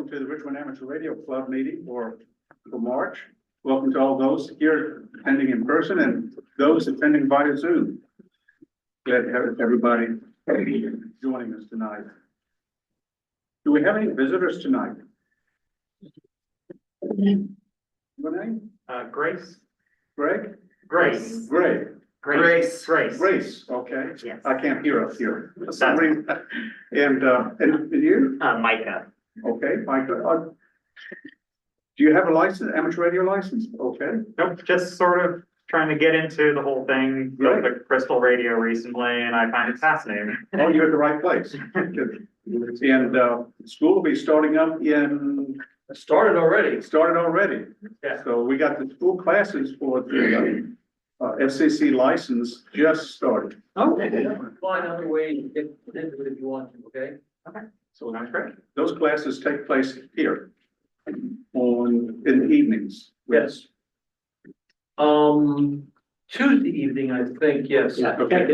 welcome to the Richmond Amateur Radio Club meeting for March. Welcome to all those here attending in person and those attending via Zoom. Glad to have everybody joining us tonight. Do we have any visitors tonight? Your name? Grace. Greg? Grace. Greg. Grace. Grace, okay. Yes. I can't hear up here for some reason. And you? Micah. Okay, Mike. Do you have a license, amateur radio license? Okay. Nope, just sort of trying to get into the whole thing. Built the Crystal Radio recently, and I find it fascinating. Oh, you're at the right place. Good. And school will be starting up in. Started already. Started already. Yeah. So we got the school classes for the FCC license just started. Oh, find other ways to get into it if you want to, okay? Okay, so that's great. Those classes take place here in the evenings. Yes. Tuesday evening, I think, yes. Yeah, okay.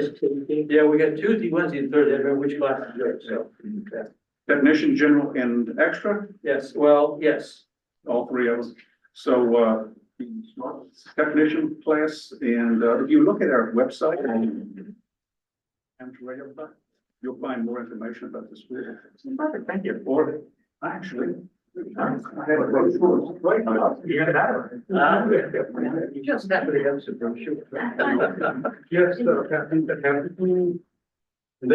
Yeah, we got Tuesday, Wednesday, and Thursday, I remember which class is good, so. Okay. Technician, general, and extra, Yes, well, yes. all three of them. So technician class, and if you look at our website on amateur radio, you'll find more information about the school. Perfect, thank you. Or actually, I have a brochure right now. You got it out. You just happen to have some brochure. Yes, they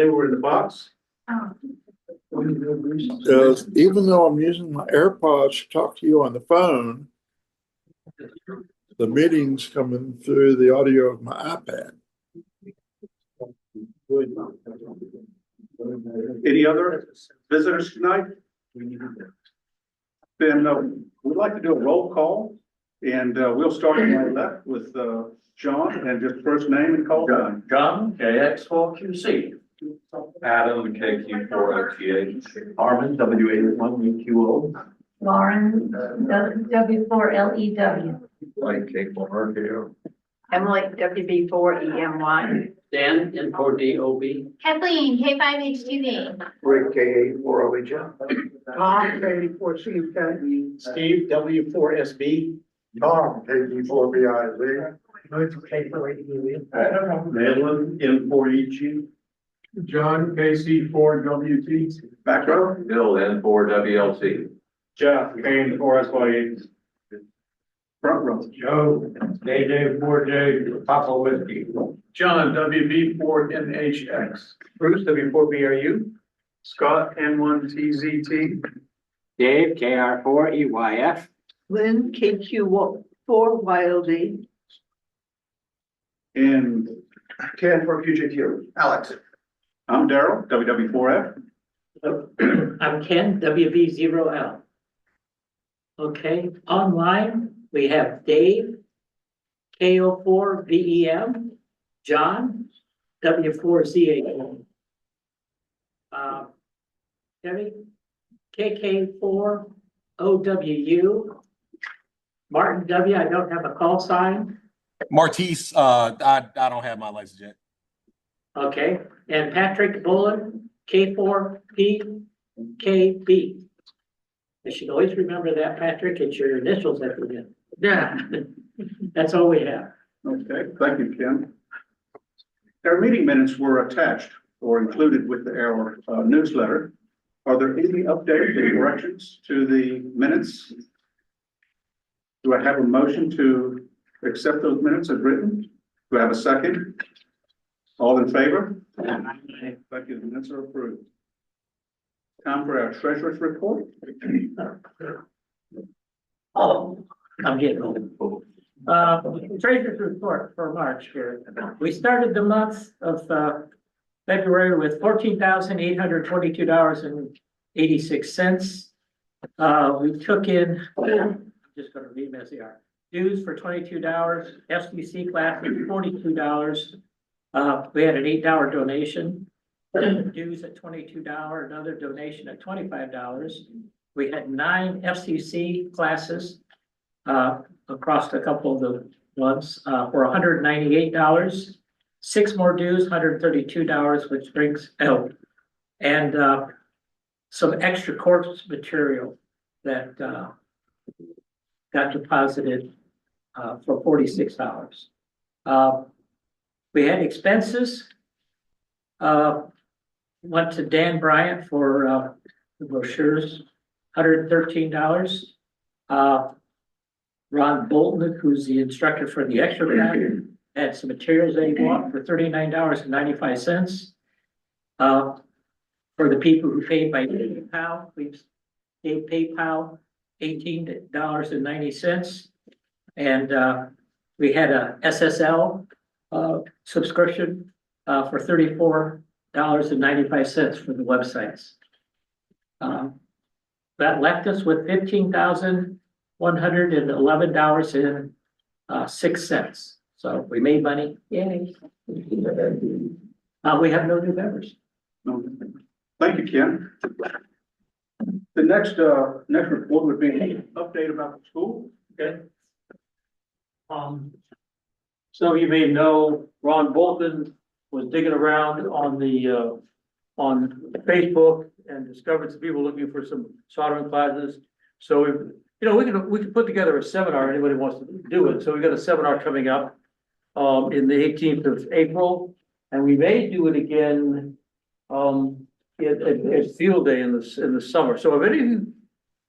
were in the box. Because even though I'm using my AirPods to talk to you on the phone, the meeting's coming through the audio of my iPad. Any other visitors tonight? Then we'd like to do a roll call, and we'll start on my left with John, and just first name and call time. John, KX4QC. Adam, KQ4OTH. Armin, W81UQO. Lauren, W4LEW. Mike, K4RKO. Emily, WB4EMY. Dan, N4DOB. Kathleen, K5HTV. Rick, K84OHL. Tom, K84CK. Steve, W4SB. Tom, KG4BIZ. Madeline, M4EG. John, KC4WT. Back row. Bill, N4WLT. Jeff, K4SY. Front row. Joe, KJ4J, Papa Whiskey. John, WB4NHX. Bruce, W4BRU. Scott, N1TZT. Dave, KR4EYF. Lynn, KQ4YLD. And K4QJQ. Alex. I'm Daryl, WW4F. I'm Ken, WV0L. Okay, online, we have Dave, KO4VEM, John, W4ZA. Debbie, KK4OWU, Martin W, I don't have a call sign. Martise, I don't have my license yet. Okay, and Patrick Bullen, K4PKB. I should always remember that, Patrick, it's your initials at the end. Yeah, that's all we have. Okay, thank you, Ken. Our meeting minutes were attached or included with our newsletter. Are there any updates or corrections to the minutes? Do I have a motion to accept those minutes as written? Do I have a second? All in favor? Thank you, the minutes are approved. Time for our treasurer's report. Oh, I'm getting old. Treasurer's report for March here. We started the month of February with $14,822.86. We took in, I'm just going to read them as they are. Dues for $22, FCC classes $42. We had an $8 donation. Dues at $22, another donation at $25. We had 9 FCC classes across a couple of the ones for $198. 6 more dues, $132, which brings out, and some extra course material. that, got deposited, for $46. We had expenses, went to Dan Bryant for, the brochures, $113. Ron Bolton, who's the instructor for the extra class, had some materials that he bought for $39.95. For the people who paid by PayPal, we gave PayPal $18.90. And we had a SSL subscription for $34.95 for the websites. That left us with $15,111.06. So we made money. Yay. We have no new members. Thank you, Ken. The next report would be an update about the school. Okay. So you may know Ron Bolton was digging around on the, on Facebook and discovered some people looking for some soldering classes. So, we can put together a seminar, anybody wants to do it. So we got a seminar coming up, in the 18th of April. And we may do it again, at field day in the summer. So if any of you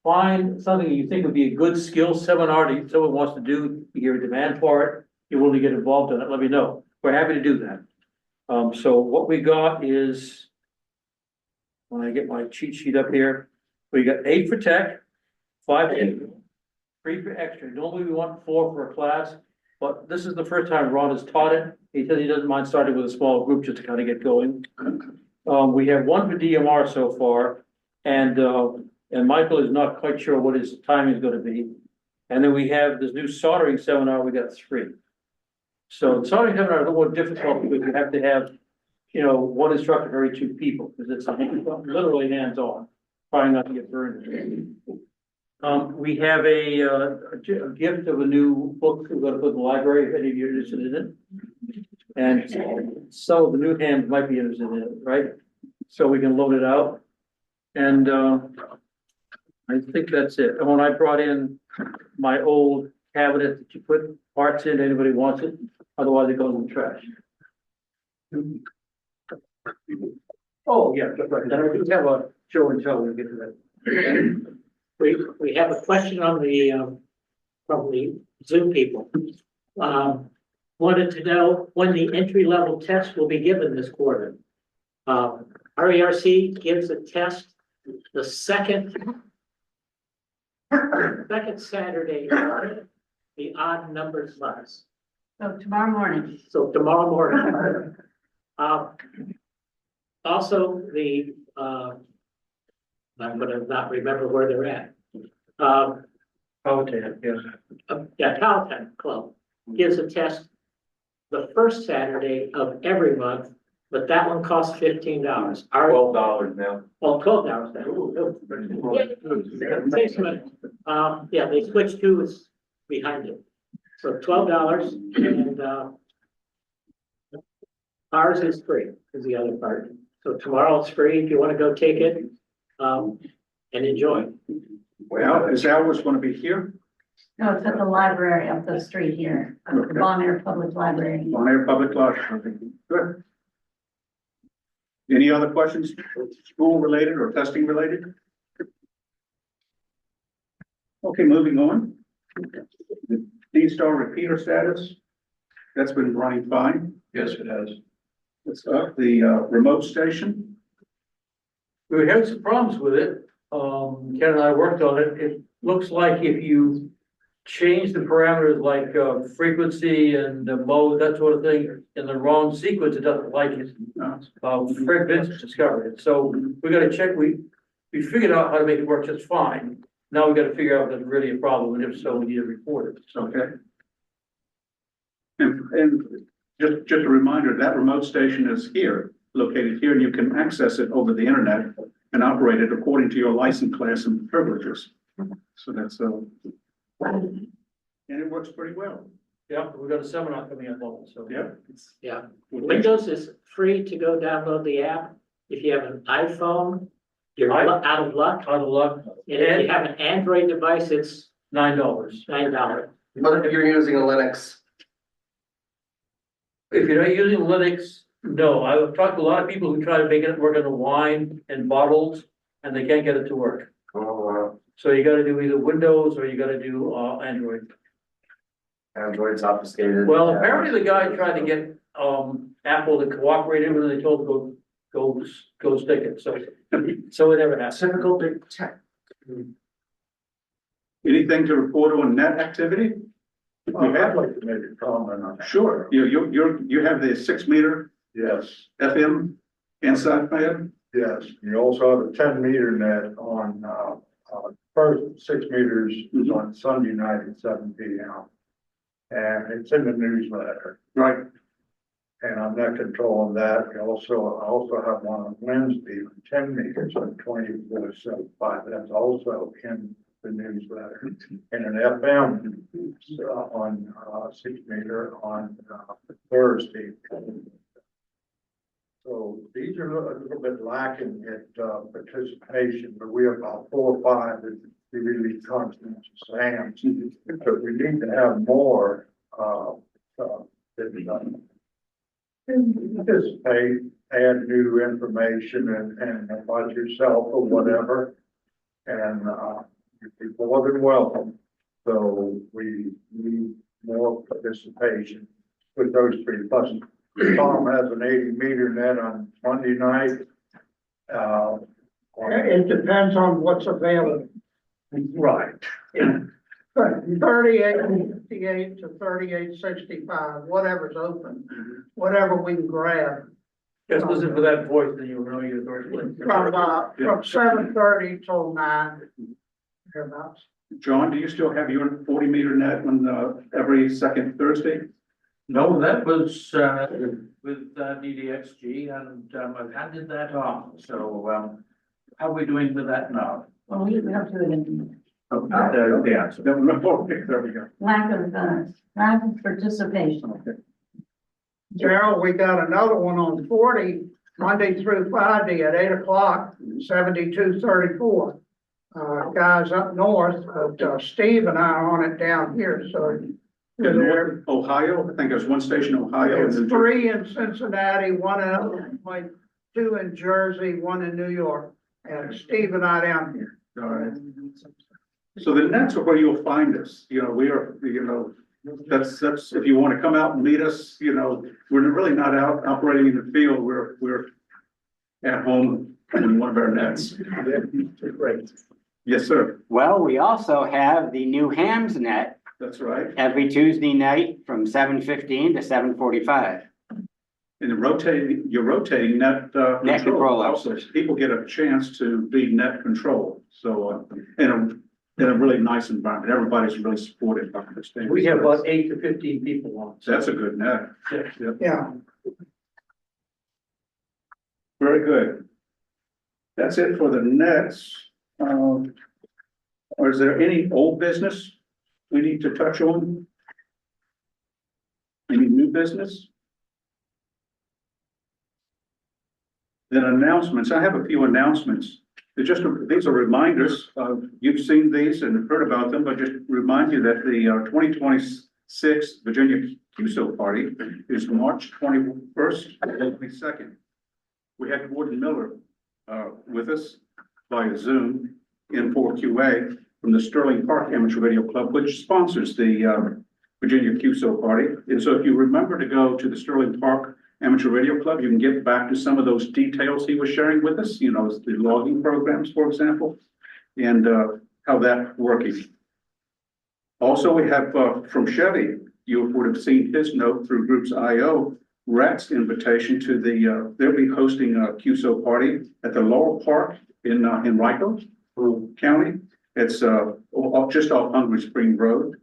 find something you think would be a good skill seminar that someone wants to do, you hear a demand for it, you want to get involved in it, let me know. We're happy to do that. So what we got is, when I get my cheat sheet up here, we got 8 for tech, 5 for 3 for extra. Normally we want 4 for a class, but this is the first time Ron has taught it. He said he doesn't mind starting with a small group just to kind of get going. We have 1 for DMR so far, and Michael is not quite sure what his timing is going to be. And then we have this new soldering seminar, we got 3. So the soldering seminar is a little more difficult because you have to have, 1 instructor for every 2 people, because it's literally hands-on, trying not to get burned. We have a gift of a new book we're going to put in the library if any of you are interested in it. And some of the new hands might be interested in it, right? So we can load it out. And I think that's it. And when I brought in my old cabinet that you put parts in, anybody wants it, otherwise it goes in the trash. Oh, yeah, that's right. And I do have a show and tell, we'll get to that. We have a question on the, from the Zoom people. Wanted to know when the entry-level test will be given this quarter. RARC gives a test the second Saturday, the odd numbers class. So tomorrow morning. So tomorrow morning. Also, the, I'm gonna not remember where they're at. Palatine, yes. Palatine Club gives a test the first Saturday of every month, but that one costs $15. $12 now. Oh, $12 now. Takes a minute. Yeah, they switched to is behind it. So $12 and, ours is free is the other part. So tomorrow it's free if you want to go take it, and enjoy. Well, is ours going to be here? No, it's at the library up the street here, the Bon Air Public Library. On Air Public Library. Good. Any other questions, school related or testing related? Okay, moving on. The D-Star repeater status, that's been running fine. Yes, it has. It's up the remote station. We had some problems with it. Ken and I worked on it. It looks like if you change the parameters like frequency and mode, that sort of thing, in the wrong sequence, it doesn't like it. Fred Vincent discovered it. So we got to check. We figured out how to make it work just fine. Now we got to figure out if it's really a problem, and if so, we need to report it. Okay. And just a reminder, that remote station is here, located here, and you can access it over the internet and operate it according to your license class and privileges. So that's and it works pretty well. Yeah, we got a seminar coming up on it, so. Yeah. Yeah. Windows is free to go download the app. If you have an iPhone You're out of luck. Out of luck, And if you have an Android device, it's $9. $9. What if you're using a Linux? If you're not using Linux, no, I've talked to a lot of people who try to make it work on the wine and bottles, and they can't get it to work. Oh, So you gotta do either Windows or you gotta do, Android. Android's obfuscated. Well, apparently the guy tried to get, Apple to cooperate with him, and they told him go stick it, so it never happened. Typical big tech. Anything to report on net activity? I'd like to make a comment on that. Sure, you have the 6 meter Yes, FM inside man? yes. You also have a 10 meter net on, first 6 meters is on Sunday night at 7 p.m. And it's in the newsletter, Right, and I'm not controlling that. I also have one on Wednesday, 10 meters on 24/7. That's also in the newsletter. And an FM on 6 meter on Thursday. So these are a little bit lacking at participation, but we have about 4 or 5 that really constant SAMs. So we need to have more that participate, add new information and about yourself or whatever. And you'd be more than welcome. So we need more participation with those 3. Plus, Tom has an 80 meter net on Monday night. It depends on what's available. Right. Yeah. 3858 to 3865, whatever's open, whatever we can grab. Just listen to that voice, then you'll know your first one. From 7:30 till 9. Thereabouts. John, do you still have your 40 meter net on, every second Thursday? No, that was, with, DDXG, and, I've handed that on, so, how are we doing with that now? Well, we have to do it in The answer. There we go. lack of participation. Gerald, we got another one on 40, Monday through Friday at 8 o'clock, 7234. Guys up north, but Steve and I are on it down here, so. In North Ohio, I think there's one station in Ohio. There's and 3 in Cincinnati, 1 in Illinois, 2 in Jersey, 1 in New York, and Steve and I down here. All right. So the nets are where you'll find us, we are, that's, if you want to come out and meet us, we're really not out operating in the field, we're at home in one of our nets. Great. Yes, sir, Well, we also have the new Hams net that's right. every Tuesday night from 7:15 to 7:45. And you're rotating net, Net control. also, people get a chance to be net control, so, in a really nice environment, everybody's really supportive of this thing. We have about 8 to 15 people on. So that's a good net. Yeah. Yeah. Very good. That's it for the nets. Or is there any old business we need to touch on? Any new business? Then announcements. I have a few announcements. These are reminders. You've seen these and heard about them, but just remind you that the 2026 Virginia QSO party is March 21st and 22nd. We had Gordon Miller with us via Zoom in 4QA from the Sterling Park Amateur Radio Club, which sponsors the Virginia QSO party. And so if you remember to go to the Sterling Park Amateur Radio Club, you can get back to some of those details he was sharing with us, the logging programs, for example, and how that's working. Also, we have from Chevy, you would have seen his note through Groups IO, RAT's invitation to they'll be hosting a QSO party at the Laurel Park in Rico County. It's just off Hungry Spring Road,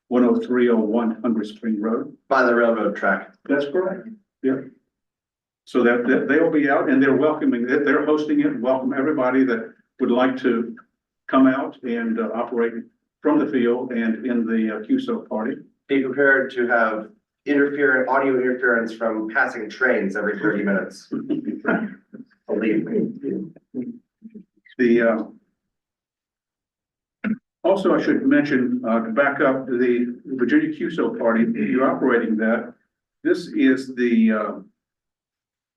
10301 Hungry Spring Road. By the railroad track. That's correct. Yeah. So that they'll be out and they're welcoming, they're hosting it, and welcome everybody that would like to come out and operate from the field and in the QSO party. Be prepared to have audio interference from passing trains every 30 minutes. Believe me. The, also, I should mention, to back up, the Virginia QSO party, you're operating that. This is the,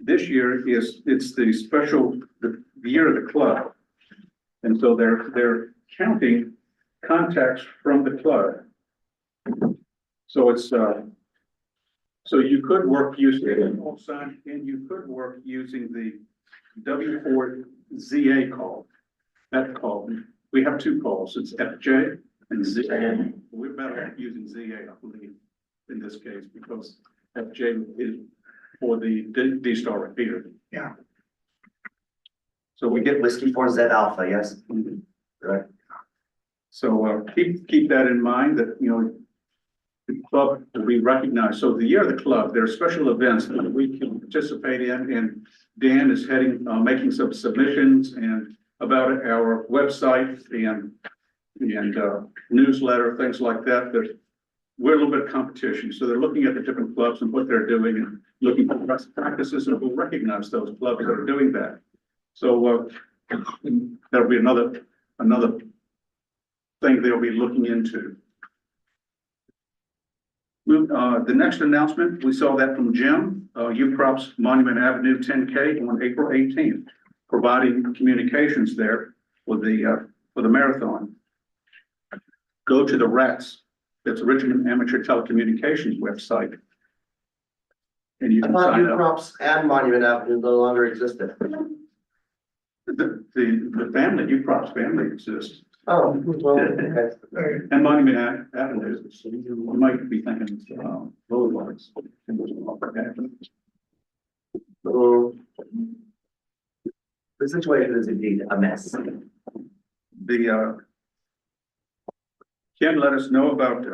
this year it's the special, the year of the club. And so they're counting contacts from the club. So it's, so you could work using and you could work using the W4ZA call. That call, we have two calls, it's FJ and ZA. We're better at using ZA, I believe, in this case, because FJ is for the D-Star repeater. Yeah. So we get, Whiskey for Z Alpha, yes? Mhm. Right. So keep that in mind that, you know, the club will be recognized. So the year of the club, there are special events that we can participate in, and Dan is making some submissions and about our website and newsletter, things like that. We're a little bit of competition. So they're looking at the different clubs and what they're doing and looking for best practices, and we'll recognize those clubs that are doing that. So that'll be another thing they'll be looking into. The next announcement, we saw that from Jim, UProp's Monument Avenue 10K on April 18th, providing communications there for the marathon. Go to the RATS, that's Richmond Amateur Telecommunications website. And you I can thought sign up. UProps and Monument Avenue no longer existed. The family, UProp's family exists. Oh, well, okay. And Monument Avenue, so you might be thinking, boulevards. So, the situation is indeed a mess. Ken let us know about,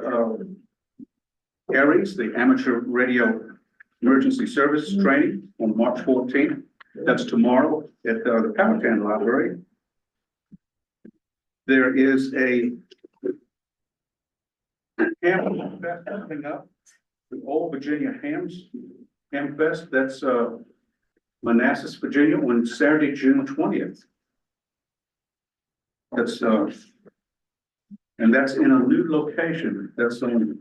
ARES, the Amateur Radio Emergency Service Training on March 14th. That's tomorrow at the Powhatan Library. There is a ham fest coming up, the Old Virginia Ham Fest. That's Manassas, Virginia, on Saturday, June 20th. That's and that's in a new location. That's on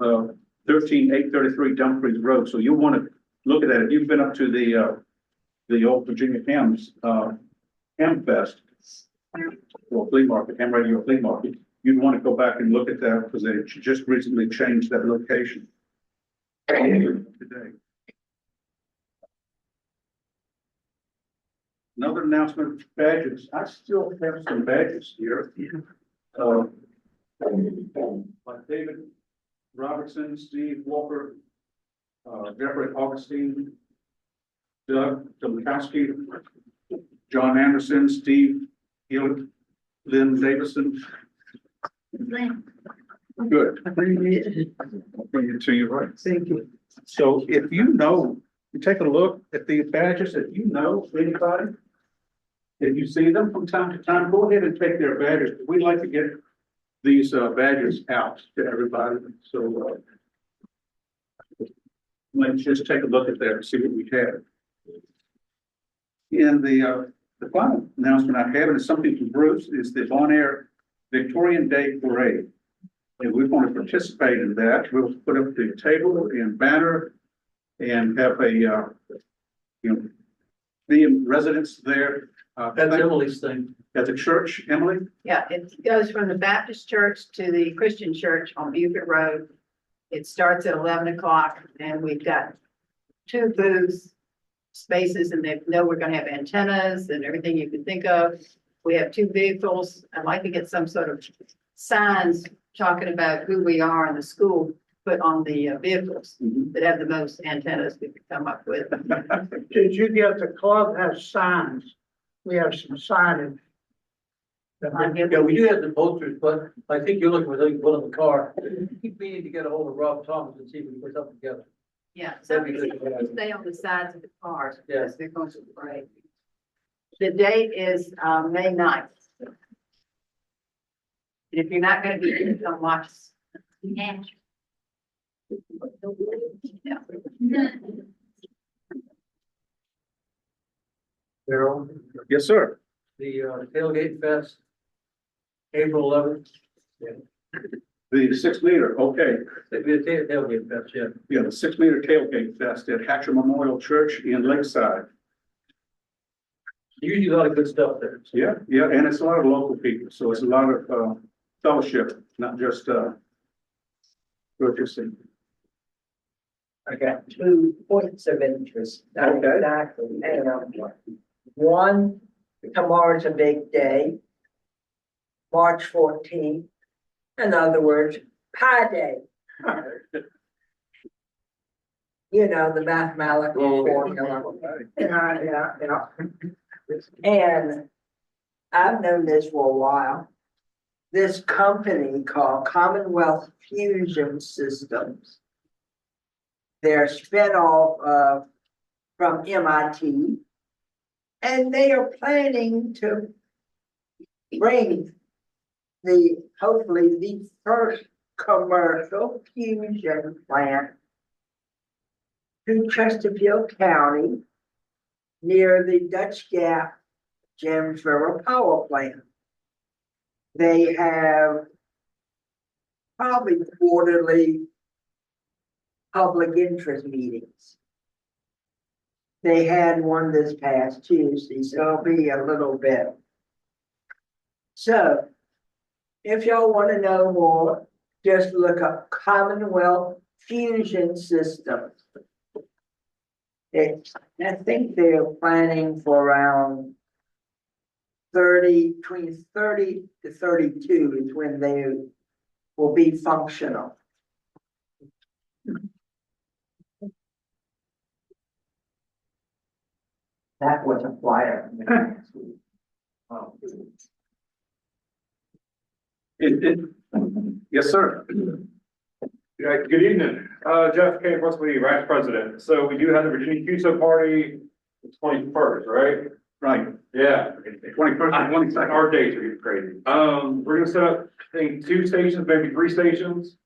13833 Dumfries Road. So you'll want to look at that. If you've been up to the Old Virginia Ham Fest, or flea market, ham radio flea market, you'd want to go back and look at that because they just recently changed that location today. Another announcement, badges. I still have some badges here. Like David Robertson, Steve Walker, Jeffrey Augustine, Doug Domkowski, John Anderson, Steve Hewitt, Lynn Davison. Good. I'll bring it to you, right? Thank you. So if you know, you take a look at these badges, if you know anybody, if you see them from time to time, go ahead and take their badges. We like to get these badges out to everybody. So let's just take a look at that and see what we have. In the final announcement I have, and it's something from Bruce, is the Bon Air Victorian Day Parade. And we want to participate in that. We'll put up the table and banner and have a, the residents there. That's Emily's thing. At the church, Emily? Yeah, it goes from the Baptist church to the Christian church on Buford Road. It starts at 11 o'clock and we've got 2 booths, spaces, and they know we're gonna have antennas and everything you can think of. We have 2 vehicles. I'd like to get some sort of signs talking about who we are in the school put on the vehicles that have the most antennas we could come up with. Did you get the club has signs? We have some signage. Yeah, we do have the posters, but I think you're looking for one of the car. Keep meaning to get a hold of Rob Thomas and see if we can put something together. Yeah, That'd be something good. to stay on the sides of the cars Yeah. because they're going to parade. The date is May 9th. And if you're not gonna be in, don't watch us. Yeah. Yes, sir. The tailgate fest, April 11th. The 6 meter, okay, The tailgate fest, yeah. yeah, the 6 meter tailgate fest at Hatcher Memorial Church in Lakeside. Usually a lot of good stuff there. Yeah, yeah, and it's a lot of local people, so it's a lot of fellowship, not just purchasing. I got 2 points of interest. Not Okay. exactly. One, tomorrow's a big day. March 14th. In other words, Pi Day. You know, the mathematical formula. Yeah. And I've known this for a while. This company called Commonwealth Fusion Systems. They're spinoff from MIT. And they are planning to bring hopefully the first commercial fusion plant to Chesterfield County near the Dutch Gap James River Power Plant. They have probably quarterly public interest meetings. They had one this past Tuesday, so it'll be a little bit. So, if y'all want to know more, just look up Commonwealth Fusion Systems. I think they're planning for around between 30 to 32 is when they will be functional. That was a flyer. Yes, sir. Yeah, good evening, Jeff K. Russell, Vice President. So we do have the Virginia CUSO party, the 21st, right? Right, Yeah. 21st and 22nd. Our dates are getting crazy. We're gonna set up, I think, 2 stations, maybe 3 stations.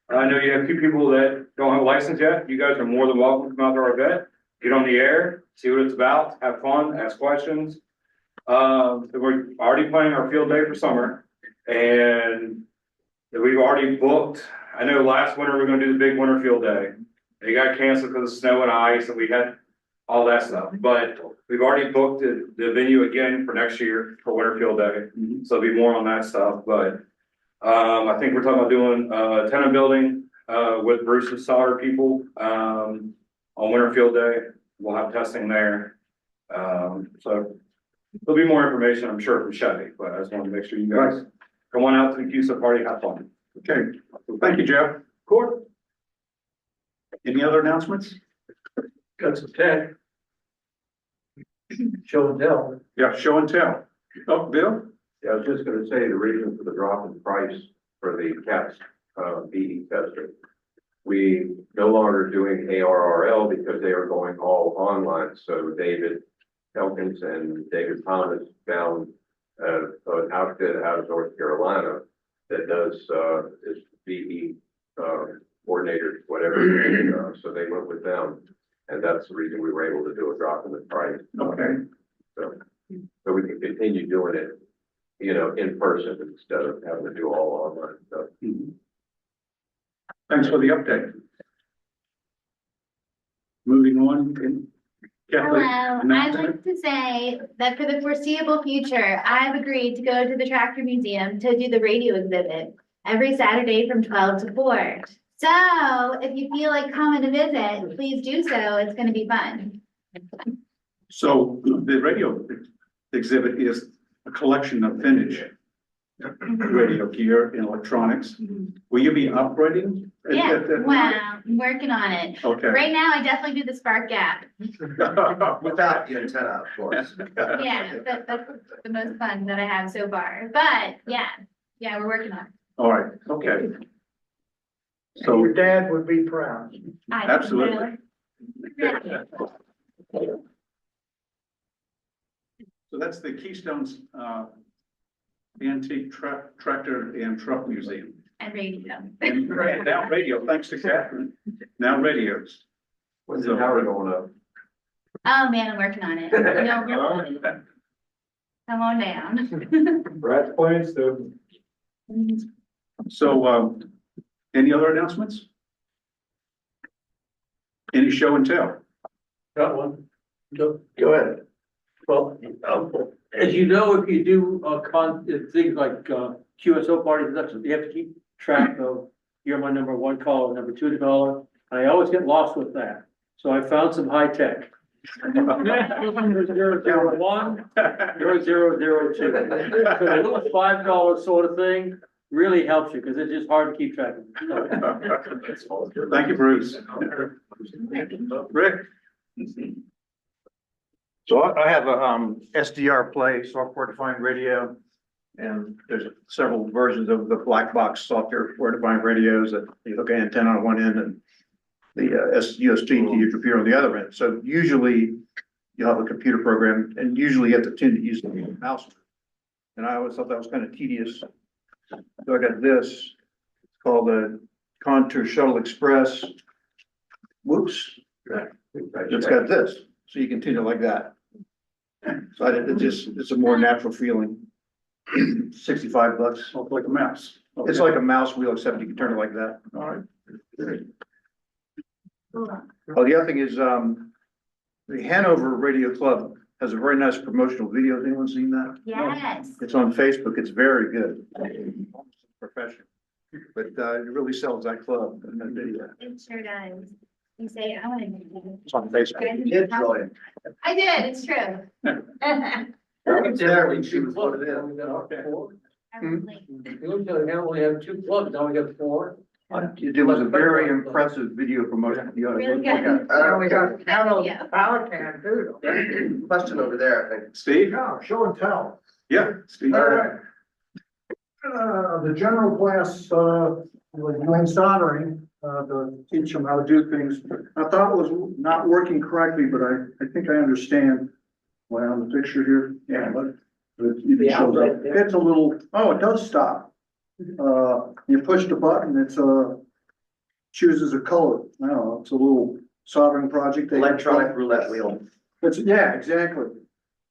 I know you have 2 people that don't have a license yet. You guys are more than welcome to come out to our event, get on the air, see what it's about, have fun, ask questions. We're already planning our field day for summer, and we've already booked. I know last winter we were gonna do the big winter field day. It got canceled because of snow and ice, and we had all that stuff. But we've already booked the venue again for next year for winter field day. So there'll be more on that stuff. But I think we're talking about doing a tenant building with Bruce's solder people on winter field day. We'll have testing there. So there'll be more information, I'm sure, from Chevy, but I just wanted to make sure you guys come on out to the CUSO party, have fun. Okay, thank you, Jeff. Cool. Any other announcements? Got some tech. Show and tell. Yeah, show and tell. Oh, Bill? Yeah, I was just gonna say the reason for the drop in price for the CATS BE tester. We no longer doing ARRL because they are going all online. So David Elkins and David Thomas found an outfit out of North Carolina that does is BE coordinators, whatever. So they went with them, and that's the reason we were able to do a drop in the price. Okay. So we can continue doing it, you know, in person instead of having to do all online stuff. Thanks for the update. Moving on. Hello, I'd like to say that for the foreseeable future, I've agreed to go to the Tractor Museum to do the radio exhibit every Saturday from 12 to 4. So if you feel like coming to visit, please do so. It's going to be fun. So the radio exhibit is a collection of vintage radio gear and electronics. Will you be operating? Yeah, wow, I'm working on it. Okay. Right now, I definitely do the spark gap. Without the antenna, of course. Yeah, that's the most fun that I have so far. But yeah, we're working on it. All right, okay. So your dad would be proud. Absolutely. So that's the Keystone's Antique Tractor and Truck Museum. And radio. And now radio, thanks to Catherine. Now radios. When's the power going up? Oh man, I'm working on it. Come on down. Brad's plans to. So, any other announcements? Any show and tell? Got one. Go. ahead. Well, as you know, if you do, things like, QSO parties, that's, you have to keep track of, you're my number one caller, number two caller. I always get lost with that. So I found some high tech. 001, 0002. So a little $5 sort of thing really helps you, because it's just hard to keep track of. Thank you, Bruce. Rick? So I have a SDR Play software defined radio. And there's several versions of the black box software defined radios that you hook an antenna on one end and the UST to your computer on the other end. So usually you'll have a computer program and usually you have to tend to use the mouse. And I always thought that was kind of tedious. So I got this, it's called the Contour Shuttle Express. Whoops. It's got this, so you can tune it like that. So it's a more natural feeling. $65. Oh, like a mouse. It's like a mouse wheel, except you can turn it like that. All right. Oh, the other thing is, the Hanover Radio Club has a very nice promotional video. Has anyone seen that? Yes. It's on Facebook. It's very good. Professional. But, it really sells that club and that video. It sure does. You say, I want to. It's on Facebook. I did, it's true. There, when she was put it in. We only have 2 plugs, now we got 4. It was a very impressive video promotion. You ought to Really look at it. And we got Good Hanover video. Power Can too. Question over there, I think. Steve? Yeah, show and tell. Yeah, Steve. All right. The general class, was doing soldering, to teach them how to do things. I thought it was not working correctly, but I think I understand. Well, on the picture here, yeah, but it shows up. It's a little, oh, it does stop. You push the button, it's chooses a color. I don't know, it's a little soldering project. Electronic roulette wheel. Yeah, exactly.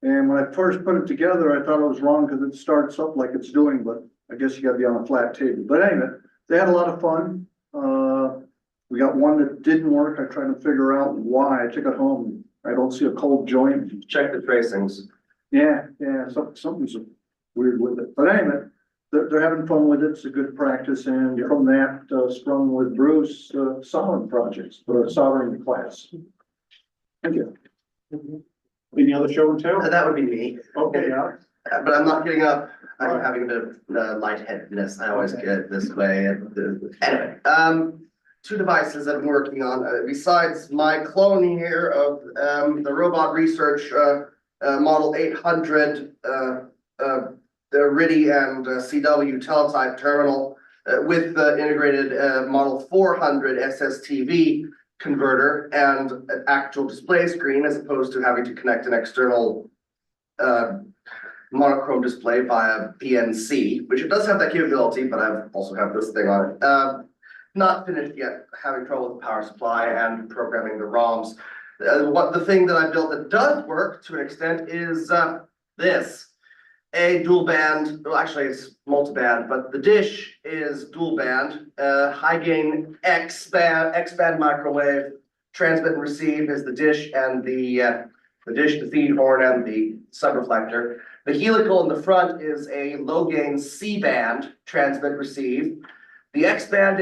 And when I first put it together, I thought it was wrong because it starts up like it's doing, but I guess you gotta be on a flat table. But anyway, they had a lot of fun. We got one that didn't work. I tried to figure out why. I took it home. I don't see a cold joint. Check the tracings. Yeah, something's weird with it. But anyway, they're having fun with it. It's a good practice. And from that, sprung with Bruce, soldering projects, soldering class. Thank you. Any other show and tell? That would be me. Okay, yeah. But I'm not getting up. I'm having a bit of lightheadedness. I always get this way. Anyway, 2 devices that I'm working on, besides my clone here of the Robot Research Model 800, the RIDI and CW teletype terminal with the integrated Model 400 SSTV converter and an actual display screen, as opposed to having to connect an external monochrome display via PNC, which it does have that capability, but I also have this thing on it. Not finished yet, having trouble with the power supply and programming the ROMs. The thing that I built that does work to an extent is this. A dual band, well, actually it's multi-band, but the dish is dual band, high gain X band microwave, transmit and receive is the dish and the feed horn and the subreflector. The helical in the front is a low gain C band transmit receive. The X band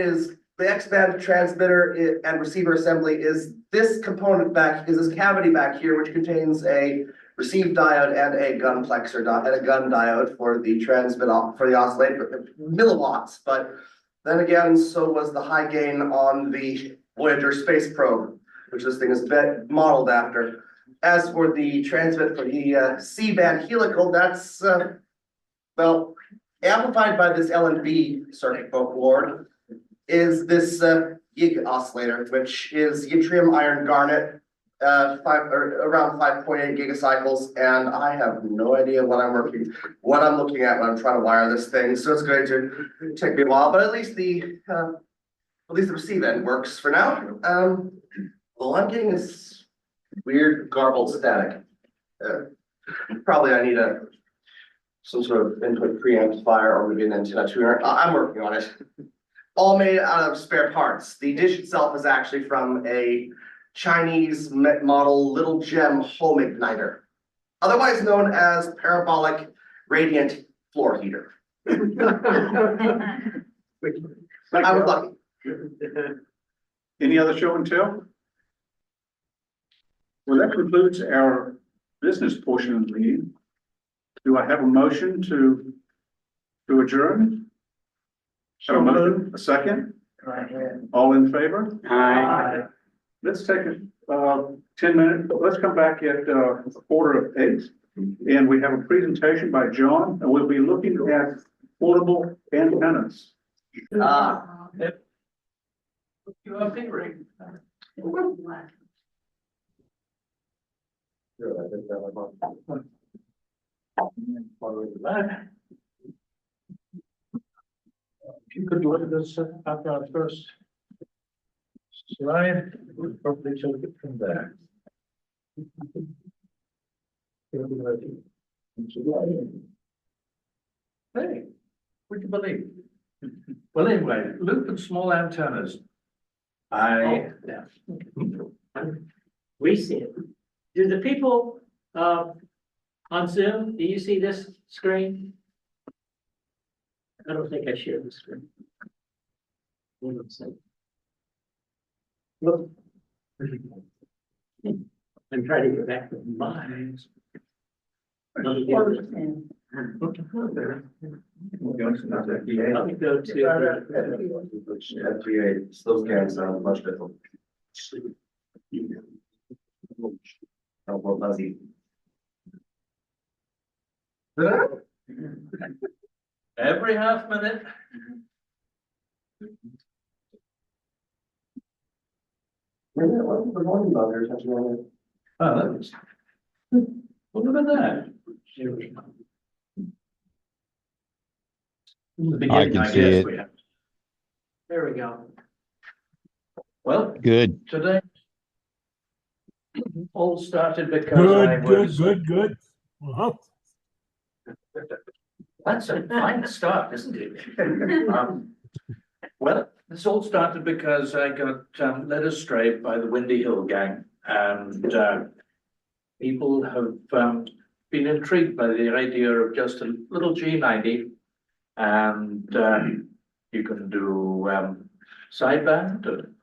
transmitter and receiver assembly is this component this cavity back here, which contains a receive diode and a gun plexer and a gun diode for the transmit for the oscillator, milliwatts. But then again, so was the high gain on the Voyager space probe, which this thing is modeled after. As for the transmit for the C-band helical, that's well amplified by this LNB circuit board is this YIG oscillator, which is yttrium iron garnet, around 5.8 gigacycles, and I have no idea what I'm looking at when I'm trying to wire this thing. So it's going to take me a while, but at least the receive end works for now. All I'm getting is weird garbled static. Probably I need a some sort of input preamplifier or maybe an antenna tuner. I'm working on it. All made out of spare parts. The dish itself is actually from a Chinese model Little Gem home igniter, otherwise known as parabolic radiant floor heater. I was lucky. Any other show and tell? Well, that concludes our business portion of the meeting. Do I have a motion to adjourn? Have a motion, a second? All in favor? Aye. Let's take a 10 minute, let's come back at 7:45, and we have a presentation by John, and we'll be looking at portable antennas. You are figuring. If you could look at this up on first slide, we'll probably take it from there. Hey, would you believe? Well, anyway, loop and small antennas. We see it. Do the people, on Zoom, do you see this screen? I don't think I share the screen. Hold on a second. Look. I'm trying to get back to mine. Let me go to. Those guys sound much different. Oh, well, fuzzy. Every half minute. Oh, that was. Look at that. The beginning, I can see it. we have. There we go. Well, Good. today. All started because I was. Good. That's a fine start, isn't it? Well, this all started because I got led astray by the Windy Hill gang, and people have been intrigued by the idea of just a little G90, and you can do sideband and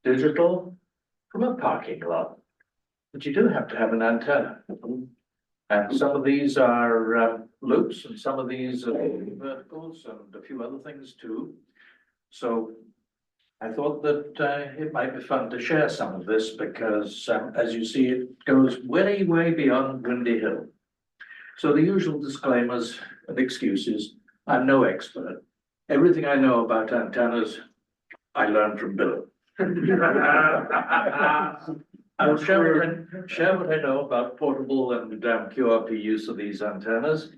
digital from a parking lot, but you do have to have an antenna. And some of these are loops, and some of these are verticals, and a few other things too. So I thought that it might be fun to share some of this because, as you see, it goes way, way beyond Windy Hill. So the usual disclaimers and excuses. I'm no expert. Everything I know about antennas, I learned from Bill. I'll share what I know about portable and QRP use of these antennas.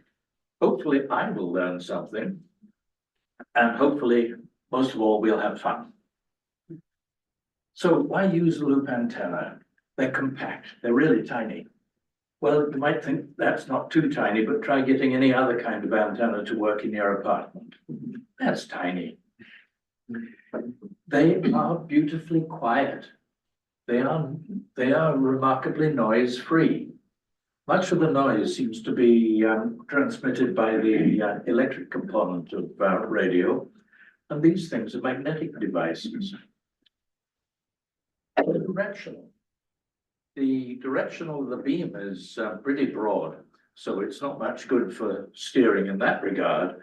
Hopefully I will learn something. And hopefully, most of all, we'll have fun. So why use a loop antenna? They're compact, they're really tiny. Well, you might think that's not too tiny, but try getting any other kind of antenna to work in your apartment. That's tiny. They are beautifully quiet. They are remarkably noise-free. Much of the noise seems to be transmitted by the electric component of radio, and these things are magnetic devices. The directional of the beam is pretty broad, so it's not much good for steering in that regard,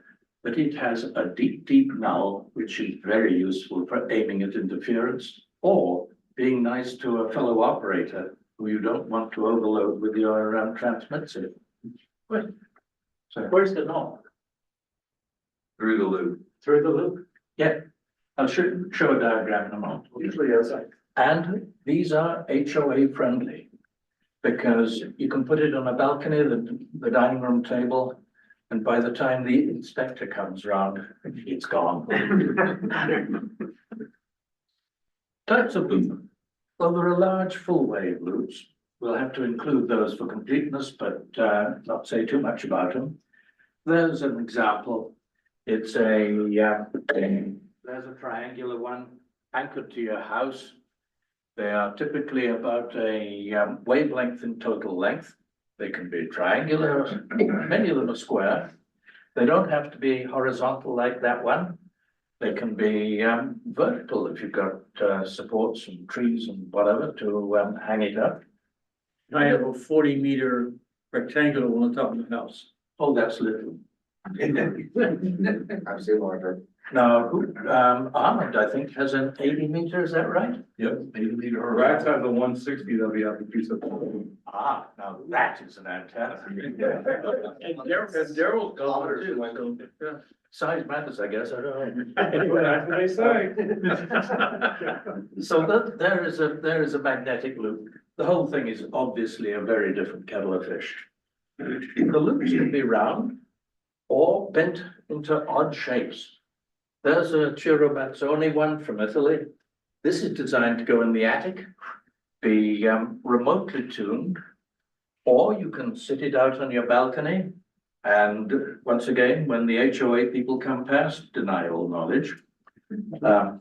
but it has a deep, deep null, which is very useful for aiming at interference or being nice to a fellow operator who you don't want to overload with your transmitter. Wait. So where's the knob? Through the loop. Through the loop? Yeah. I'll show a diagram in a moment. Usually outside. And these are HOA friendly because you can put it on a balcony, the dining room table, and by the time the inspector comes around, it's gone. Types of loop. Well, there are large full wave loops. We'll have to include those for completeness, but not say too much about them. there's an example. It's there's a triangular one anchored to your house. They are typically about a wavelength in total length. They can be triangular, many of them are square. They don't have to be horizontal like that one. They can be vertical if you've got supports and trees and whatever to hang it up. I have a 40-meter rectangular one on top of the house. Oh, that's little. I've seen larger. Now, Armand, I think, has an 80 meter, is that right? Yep, 80 meter. RARC has a 160 that'll be out the piece of. Ah, now that is an antenna. And Daryl's got one too, so, yeah. Size matters, I guess, I don't know. Anyway, that's what they say. So there is a magnetic loop. The whole thing is obviously a very different kettle of fish. The loops can be round or bent into odd shapes. There's a Ciromazzoni one from Italy. This is designed to go in the attic, be remotely tuned, or you can sit it out on your balcony. And once again, when the HOA people come past, deny all knowledge. Then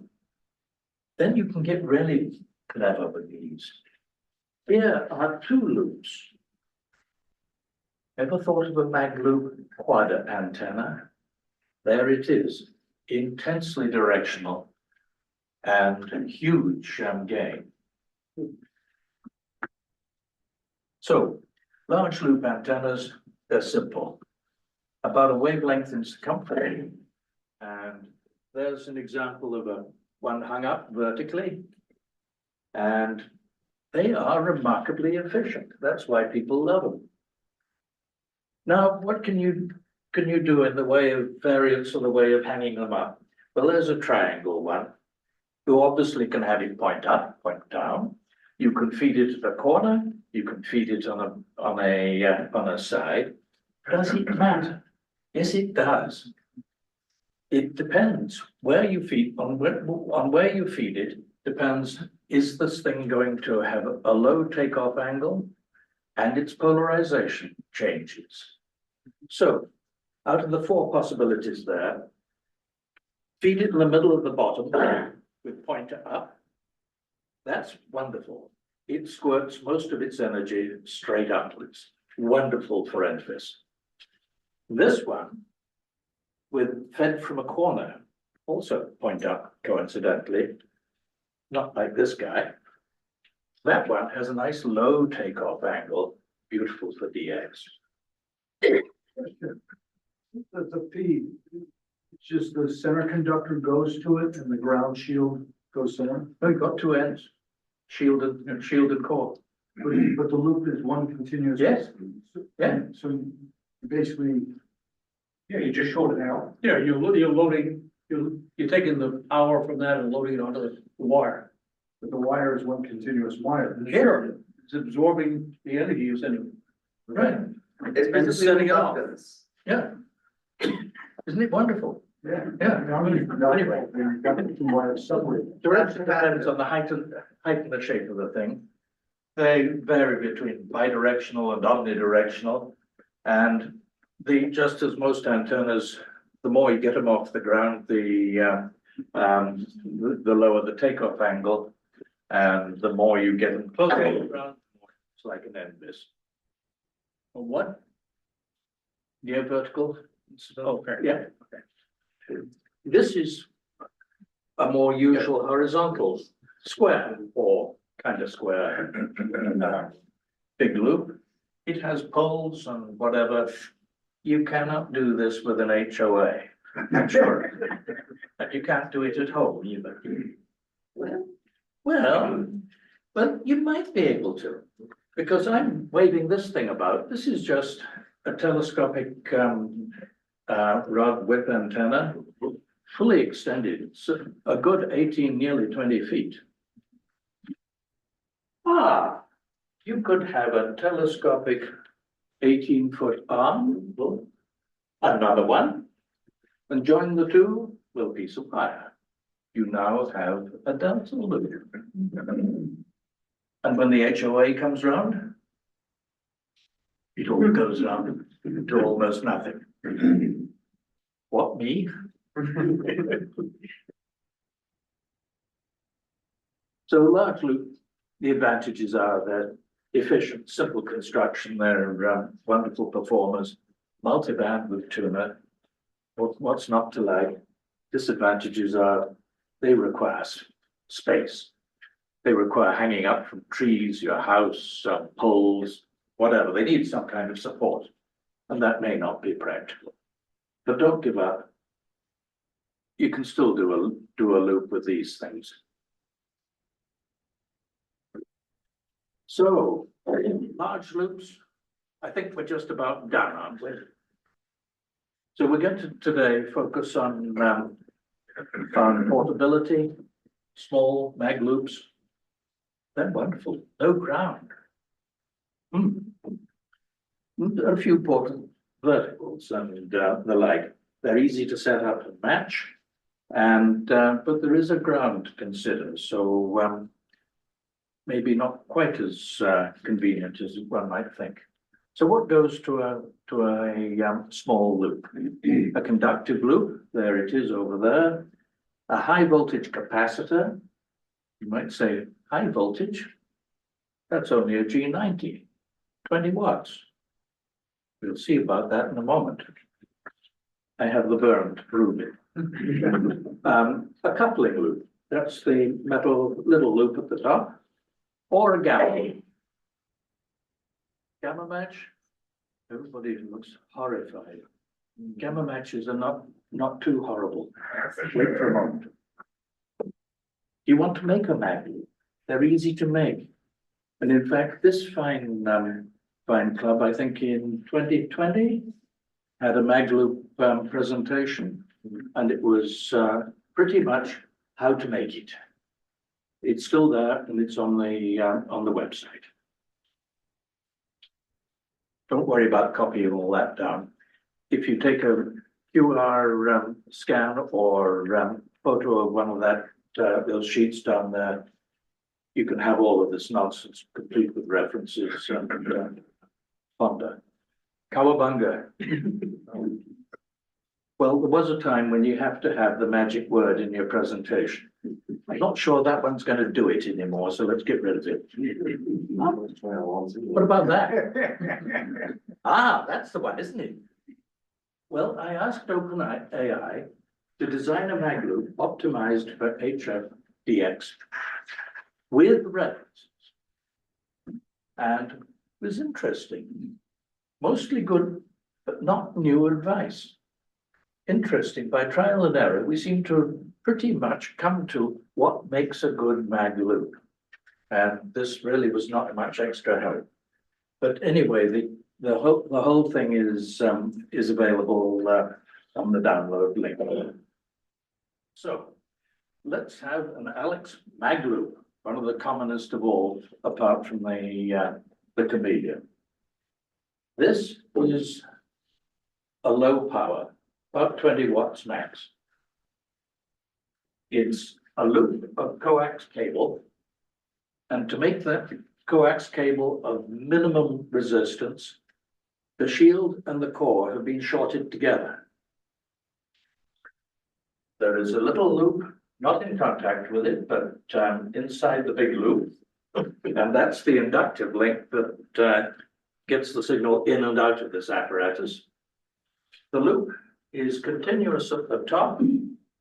you can get really clever with these. Here are two loops. Ever thought of a mag loop quad antenna? There it is, intensely directional and huge gain. So, large loop antennas, they're simple. About a wavelength in circumference. And there's an example of one hung up vertically. And they are remarkably efficient. That's why people love them. Now, what can you do in the way of variants or the way of hanging them up? Well, there's a triangle one. You obviously can have it point up, point down. You can feed it at a corner. You can feed it on a side. Does it matter? Yes, it does. It depends where you feed on where you feed it. Depends. Is this thing going to have a low takeoff angle, and its polarization changes? So, out of the four possibilities there, feed it in the middle of the bottom with pointer up. That's wonderful. It squirts most of its energy straight upwards. Wonderful for ENFIS. This one, fed from a corner, also point up coincidentally, not like this guy. That one has a nice low takeoff angle, beautiful for DX. The feed, it's just the center conductor goes to it and the ground shield goes somewhere. Oh, you've got two ends, shielded core. But the loop is one continuous. Yes. Yeah. So basically, Yeah, you just short it out. Yeah, you're loading, you're taking the power from that and loading it onto the wire. but the wire is one continuous wire. Sure, it's absorbing the energy you're sending. Right. It's And basically setting it off. inductance. Yeah. Isn't it wonderful? Yeah. Yeah. Anyway, you've got the two wires separated. Direction depends on the height and the shape of the thing. They vary between bidirectional and omnidirectional. And just as most antennas, the more you get them off the ground, the lower the takeoff angle. And the more you get them closer to the ground, it's like an NBIS. What? Near vertical? Okay, yeah. Okay. This is a more usual horizontal square or kind of square big loop. It has poles and whatever. You cannot do this with an HOA, I'm sure. And you can't do it at home either. Well, you might be able to, because I'm waving this thing about. This is just a telescopic rod width antenna, fully extended. It's a good 18, nearly 20 feet. You could have a telescopic 18-foot arm, another one, and join the two with a piece of wire. You now have a delta loop. And when the HOA comes round, it all goes round to almost nothing. What, me? So large loop, the advantages are that efficient, simple construction, they're wonderful performers, multi-bandwidth tuner. What's not to like? Disadvantages are they require space. They require hanging up from trees, your house, poles, whatever. They need some kind of support, and that may not be practical. But don't give up. You can still do a loop with these things. So, large loops, I think we're just about done, aren't we? So we're going to today focus on portability, small mag loops. They're wonderful, no ground. A few important verticals and the like. They're easy to set up and match, and but there is a ground to consider. So maybe not quite as convenient as one might think. So what goes to a small loop? A conductive loop, there it is over there. A high voltage capacitor, you might say high voltage, that's only a G90, 20 watts. We'll see about that in a moment. I have the burn to prove it. A coupling loop, that's the metal little loop at the top, or a gamma loop. Gamma match, everybody looks horrified. Gamma matches are not too horrible. Wait for a moment. You want to make a mag loop. They're easy to make. And in fact, this fine club, I think in 2020, had a mag loop presentation, and it was pretty much how to make it. It's still there, and it's on the website. Don't worry about copying all that down. If you take a QR scan or photo of one of those sheets down there, you can have all of this nonsense complete with references and Honda. Kawabunga. Well, there was a time when you have to have the magic word in your presentation. I'm not sure that one's going to do it anymore, so let's get rid of it. What about that? Ah, that's the one, isn't it? Well, I asked OpenAI to design a mag loop optimized for HFDX with references. And it was interesting. Mostly good, but not new advice. Interesting, by trial and error, we seem to pretty much come to what makes a good mag loop. And this really was not much extra help. But anyway, the whole thing is available on the download link. So let's have an Alex mag loop, one of the commonest of all, apart from the Chameleon. This is a low power, about 20 watts max. It's a loop of coax cable, and to make that coax cable of minimum resistance, the shield and the core have been shorted together. There is a little loop, not in contact with it, but inside the big loop, and that's the inductive link that gets the signal in and out of this apparatus. The loop is continuous at the top,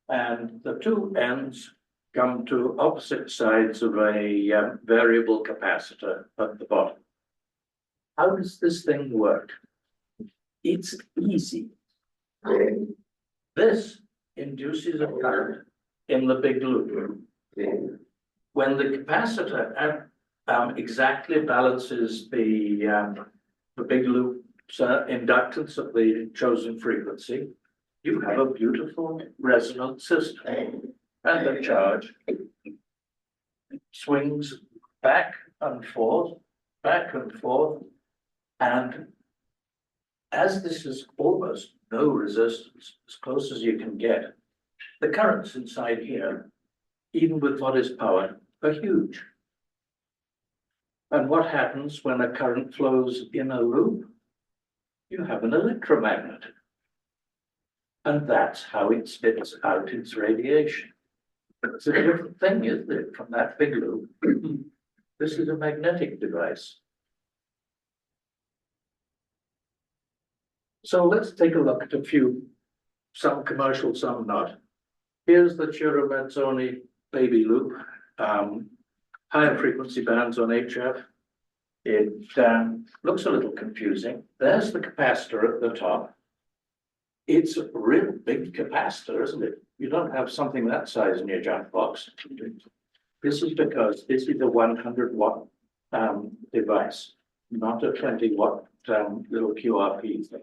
and the two ends come to opposite sides of a variable capacitor at the bottom. How does this thing work? It's easy. This induces a current in the big loop. When the capacitor exactly balances the big loop's inductance at the chosen frequency, you have a beautiful resonant system. And the charge swings back and forth, and as this is almost no resistance, as close as you can get, the currents inside here, even with modest power, are huge. And what happens when a current flows in a loop? You have an electromagnet. And that's how it spits out its radiation. It's a different thing, isn't it, from that big loop? This is a magnetic device. So let's take a look at a few, some commercial, some not. Here's the Chirometsoni baby loop, higher frequency bands on HF. It looks a little confusing. There's the capacitor at the top. It's a real big capacitor, isn't it? You don't have something that size in your junk box. This is because this is a 100 watt device, not a 20 watt little QRP thing.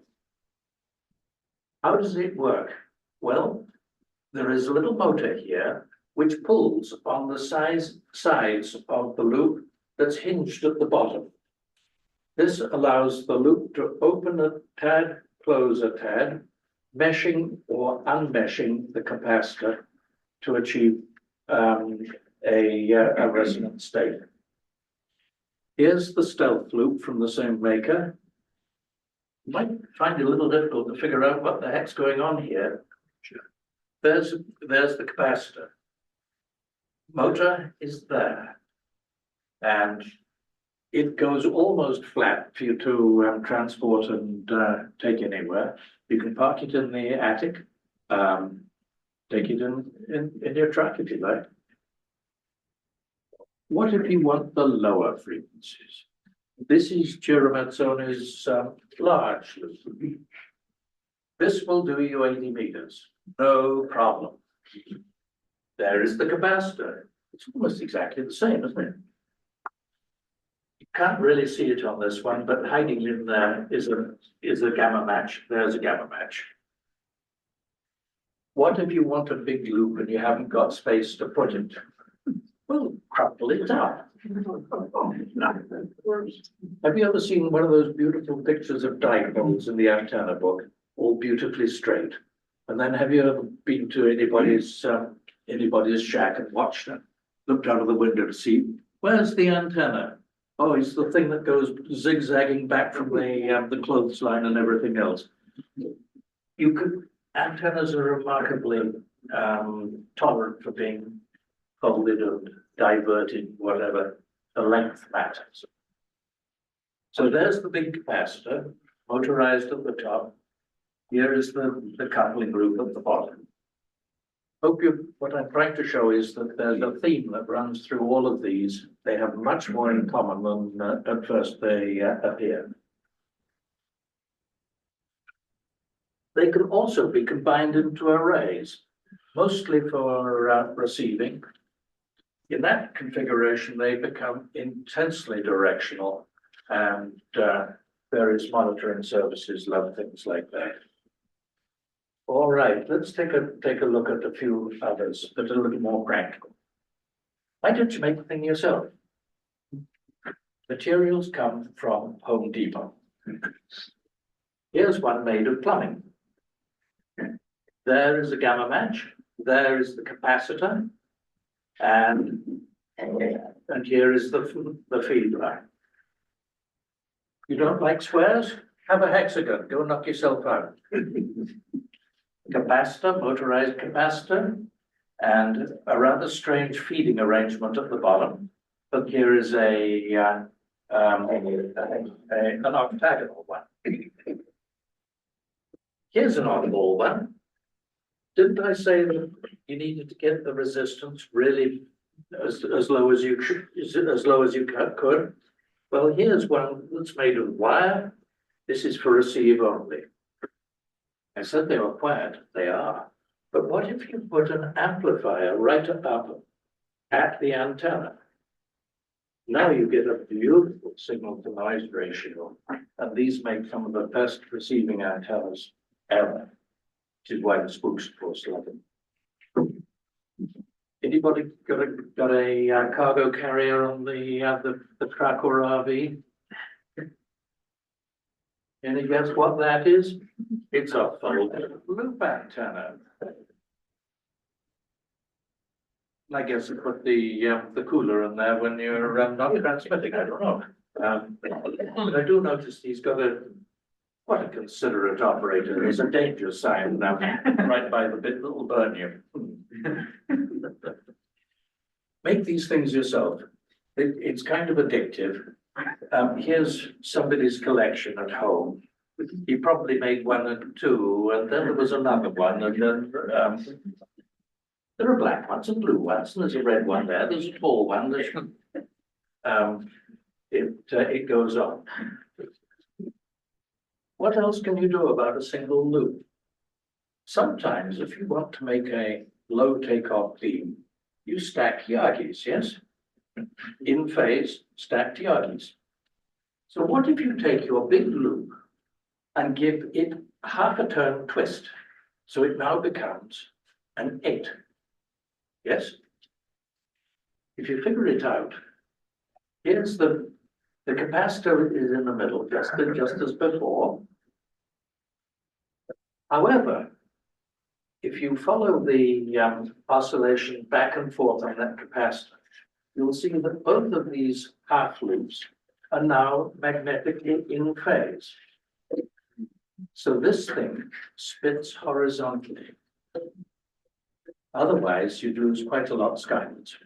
How does it work? Well, there is a little motor here which pulls on the sides of the loop that's hinged at the bottom. This allows the loop to open a tad, close a tad, meshing or unmeshing the capacitor to achieve a resonant state. Here's the stealth loop from the same maker. You might find it a little difficult to figure out what the heck's going on here. There's the capacitor. Motor is there. And it goes almost flat for you to transport and take anywhere. You can park it in the attic, take it in your truck if you like. What if you want the lower frequencies? This is Chirometsoni's large loop. This will do you 80 meters, no problem. There is the capacitor. It's almost exactly the same, isn't it? You can't really see it on this one, but hiding in there is a gamma match. There's a gamma match. What if you want a big loop and you haven't got space to put it? Well, crumple it up. Have you ever seen one of those beautiful pictures of dipoles in the antenna book, all beautifully straight? And then have you ever been to anybody's shack and watched them, looked out of the window to see where's the antenna? Oh, it's the thing that goes zigzagging back from the clothesline and everything else. Antennas are remarkably tolerant for being folded and diverted, whatever the length matters. So there's the big capacitor, motorized at the top. Here is the coupling group at the bottom. What I'm trying to show is that there's a theme that runs through all of these. They have much more in common than at first they appear. They can also be combined into arrays, mostly for receiving. In that configuration, they become intensely directional, and various monitoring services love things like that. All right, let's take a look at a few others that are a little more practical. Why don't you make the thing yourself? Materials come from Home Depot. Here's one made of plumbing. There is a gamma match. There is the capacitor. And here is the feed line. You don't like squares? Have a hexagon. Go knock yourself out. Capacitor, motorized capacitor, and a rather strange feeding arrangement at the bottom. But here is an octagonal one. Here's an oddball one. Didn't I say that you needed to get the resistance really as low as you could? Well, here's one that's made of wire. This is for receive only. I said they were quiet. They are. But what if you put an amplifier right up at the antenna? Now you get a beautiful signal to noise ratio, and these make some of the best receiving antennas ever, which is why the spooks, of course, love them. Anybody got a cargo carrier on the truck or RV? Any guess what that is? It's a folded loop antenna. I guess you put the cooler in there when you're not transmitting. I don't know. But I do notice he's got What a considerate operator. There's a danger sign now, right by the bit that'll burn you. Make these things yourself. It's kind of addictive. Here's somebody's collection at home. He probably made one and two, and then there was another one, and then, there are black ones and blue ones, and there's a red one there, there's a tall one, it goes on. What else can you do about a single loop? Sometimes if you want to make a low takeoff beam, you stack Yagis, yes? In phase, stacked Yagis. So what if you take your big loop and give it half a turn twist? So it now becomes an 8. Yes? If you figure it out, here's the capacitor is in the middle, just as before. However, if you follow the oscillation back and forth on that capacitor, you'll see that both of these half loops are now magnetically in phase. So this thing spins horizontally. Otherwise, you'd lose quite a lot skywards.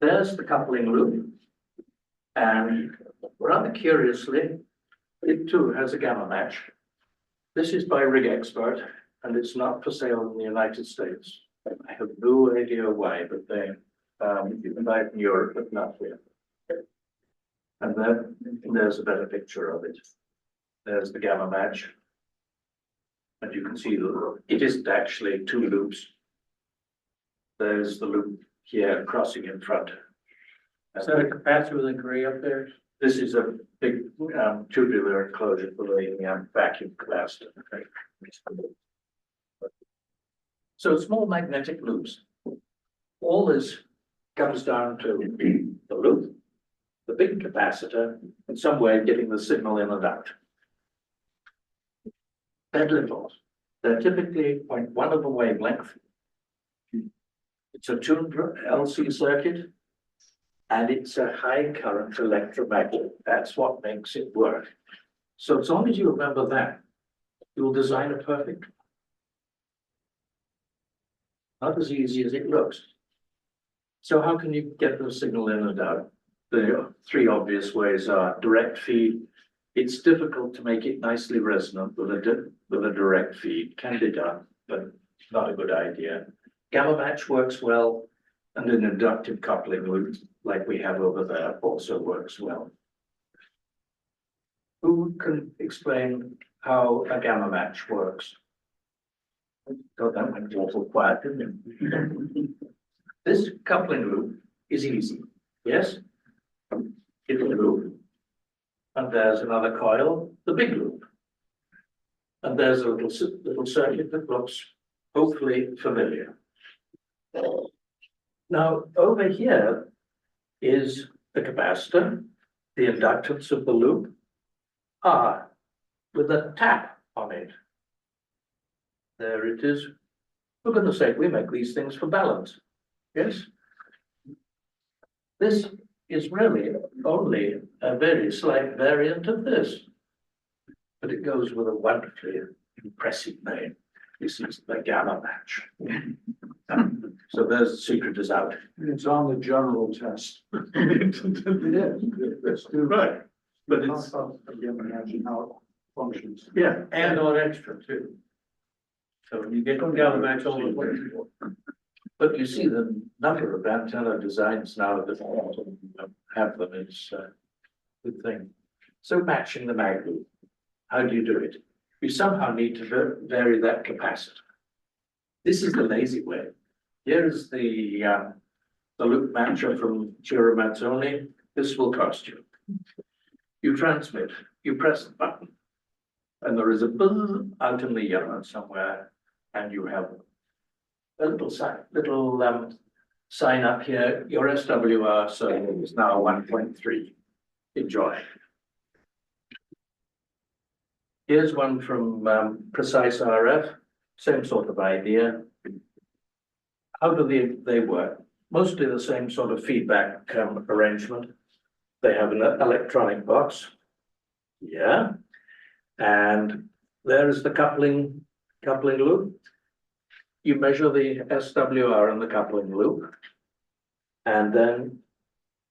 There's the coupling loop. And rather curiously, it too has a gamma match. This is by Rig Expert, and it's not for sale in the United States. I have no idea why, but they, you can buy it in Europe, but not here. And then there's a better picture of it. There's the gamma match. And you can see that it isn't actually 2 loops. There's the loop here crossing in front. Is that a capacitor with a gray up there? This is a big tubular enclosure for the vacuum capacitor. So small magnetic loops. All this comes down to the loop, the big capacitor, and some way of getting the signal in and out. They're little. They're typically 0.1 of a wavelength. It's a tuned LC circuit, and it's a high current electromagnet. That's what makes it work. So as long as you remember that, you'll design a perfect. Not as easy as it looks. So how can you get the signal in and out? The 3 obvious ways are direct feed. It's difficult to make it nicely resonant with a direct feed. Can be done, but not a good idea. Gamma match works well, and an inductive coupling loop like we have over there also works well. Who can explain how a gamma match works? God, that went awful quiet, didn't it? This coupling loop is easy, yes? Little loop, and there's another coil, the big loop. And there's a little circuit that looks hopefully familiar. Now, over here is the capacitor, the inductance of the loop, R, with a tap on it. There it is. For goodness sake, we make these things for balance. Yes? This is really only a very slight variant of this, but it goes with a wonderfully impressive name. This is the gamma match. So there's the secret is out. It's on the general test. Right, but it's, Imagine how it functions. yeah, and on extra too. So you get gamma match all the way. But you see the number of antenna designs now that have them is a good thing. So matching the mag loop, how do you do it? You somehow need to vary that capacitor. This is the lazy way. Here's the loop matcher from Cura Mazzoni. This will cost you. You transmit, you press the button, and there is a buzz out in the yellow somewhere, and you have a little sign up here. Your SWR circuit is now 1.3. Enjoy. Here's one from Precise RF, same sort of idea. How do they work? Mostly the same sort of feedback arrangement. They have an electronic box. Yeah. And there is the coupling loop. You measure the SWR in the coupling loop. And then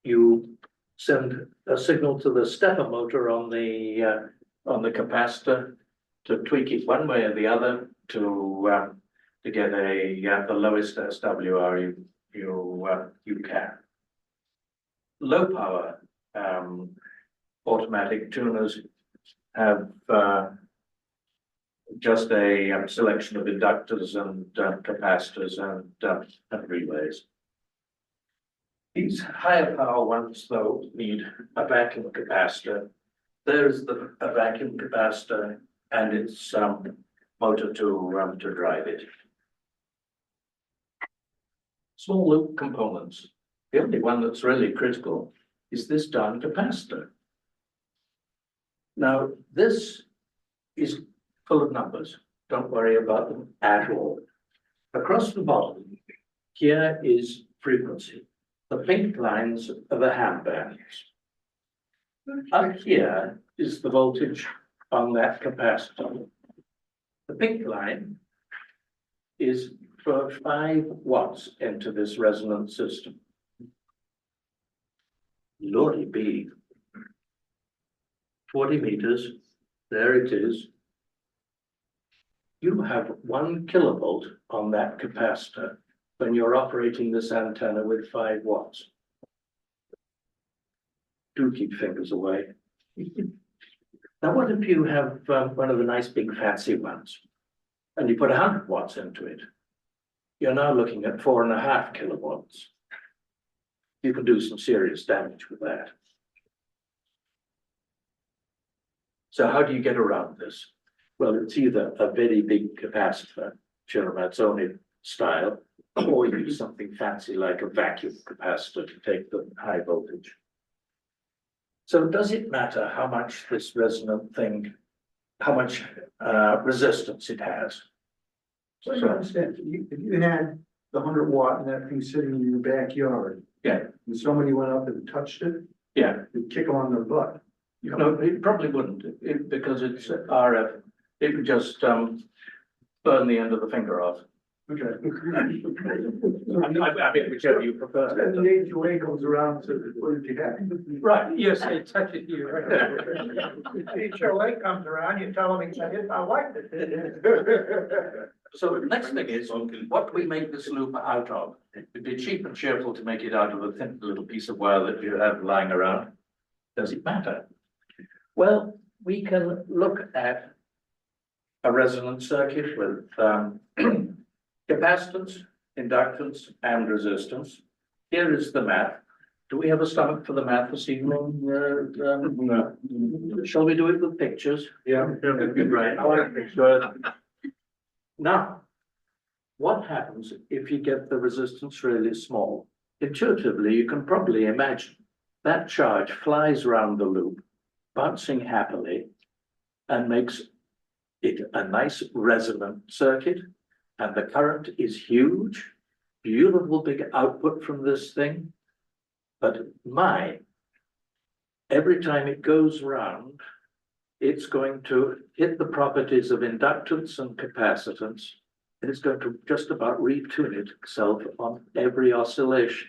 you send a signal to the stepper motor on the capacitor to tweak it one way or the other to get the lowest SWR you can. Low power automatic tuners have just a selection of inductors and capacitors and relays. These higher power ones, though, need a vacuum capacitor. There's a vacuum capacitor and its motor to drive it. Small loop components. The only one that's really critical is this darn capacitor. Now, this is full of numbers. Don't worry about them at all. Across the bottom, here is frequency. The pink lines are the ham bands. Up here is the voltage on that capacitor. The pink line is for 5 watts into this resonant system. Lordy be. 40 meters, there it is. You have 1 kilovolt on that capacitor when you're operating this antenna with 5 watts. Do keep fingers away. Now, what if you have one of the nice big fancy ones and you put 100 watts into it? You're now looking at 4.5 kilowatts. You can do some serious damage with that. So how do you get around this? Well, it's either a very big capacitor, Chiramazzoni style, or you use something fancy like a vacuum capacitor to take the high voltage. So does it matter how much this resonant thing, how much resistance it has? So I understand, if you had the 100 watt and that thing sitting in your backyard. Yeah. And somebody went up and touched it, Yeah. it'd kick them on their butt. No, it probably wouldn't, because it's RF. It would just burn the end of the finger off. Okay. I mean, whichever you prefer. And the HOA comes around and says, what did you have? Right, yes, it touches you. HOA comes around, you tell them, I liked it. So the next thing is, what do we make this loop out of? It'd be cheap and cheerful to make it out of a thin little piece of wire that you have lying around. Does it matter? Well, we can look at a resonant circuit with capacitance, inductance, and resistance. Here is the math. Do we have a stomach for the math this evening? No. Shall we do it with pictures? Yeah. Right. Good. Now, what happens if you get the resistance really small? Intuitively, you can probably imagine that charge flies around the loop, bouncing happily, and makes it a nice resonant circuit. And the current is huge, beautiful big output from this thing. But every time it goes round, it's going to hit the properties of inductance and capacitance, and it's going to just about retune itself on every oscillation.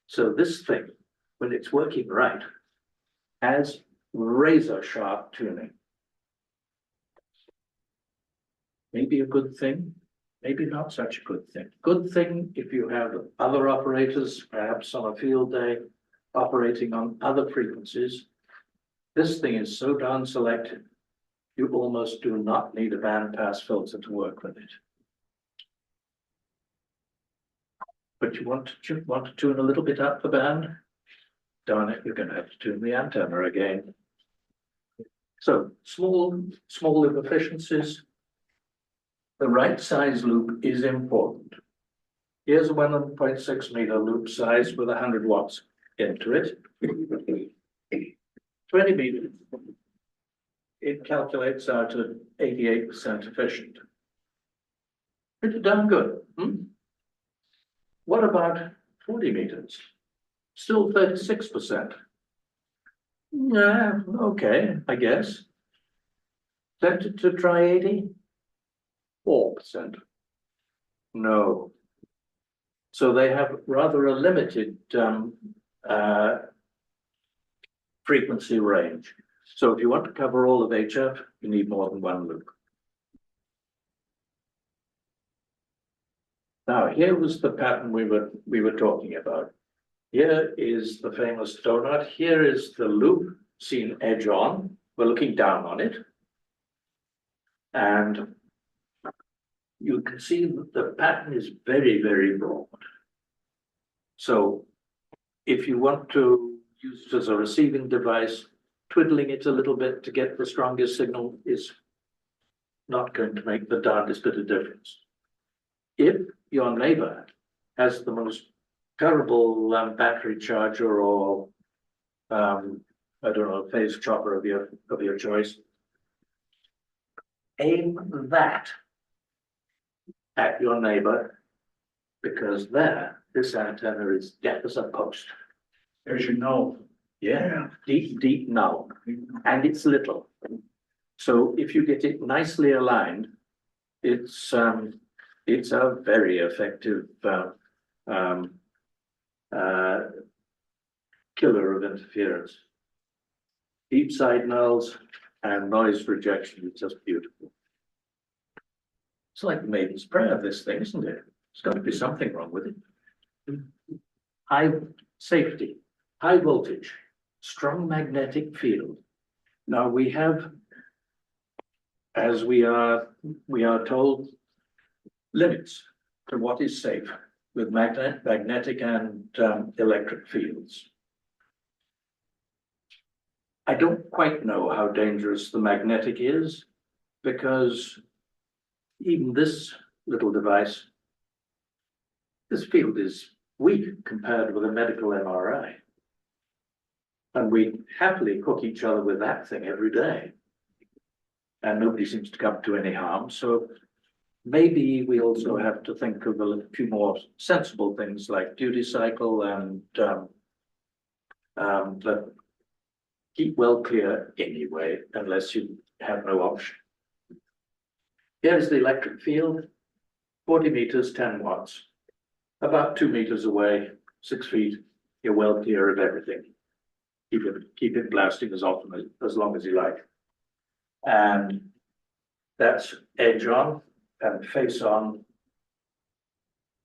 So this thing, when it's working right, has razor sharp tuning. Maybe a good thing, maybe not such a good thing. Good thing if you have other operators, perhaps on a field day, operating on other frequencies. This thing is so darn selective, you almost do not need a bandpass filter to work with it. But you want to tune a little bit up the band? Darn it, you're going to have to tune the antenna again. So small loop efficiencies. The right size loop is important. Here's a 1.6 meter loop size with 100 watts into it. 20 meters. It calculates out to 88% efficient. Pretty darn good. What about 40 meters? Still 36%. Yeah, okay, I guess. Tempted to try 80? 4%. No. So they have rather a limited frequency range. So if you want to cover all of HF, you need more than one loop. Now, here was the pattern we were talking about. Here is the famous donut. Here is the loop seen edge on. We're looking down on it. And you can see that the pattern is very, very broad. So if you want to use it as a receiving device, twiddling it a little bit to get the strongest signal is not going to make the darndest bit of difference. If your neighbor has the most terrible battery charger or I don't know, phase chopper of your choice, aim that at your neighbor, because there, this antenna is deaf as a post. As you know. Yeah, deep, deep null, and it's little. So if you get it nicely aligned, it's a very effective killer of interference. Deep side nulls and noise rejection is just beautiful. It's like the Maiden's Prayer, this thing, isn't it? There's got to be something wrong with it. High safety, high voltage, strong magnetic field. Now we have, as we are told, limits to what is safe with magnetic and electric fields. I don't quite know how dangerous the magnetic is, because even this little device, this field is weak compared with a medical MRI. And we happily hook each other with that thing every day. And nobody seems to come to any harm. So maybe we also have to think of a few more sensible things like duty cycle and but keep well clear anyway, unless you have no option. Here's the electric field, 40 meters, 10 watts. About 2 meters away, 6 feet, you're well clear of everything. Keep it blasting as long as you like. And that's edge on and face on,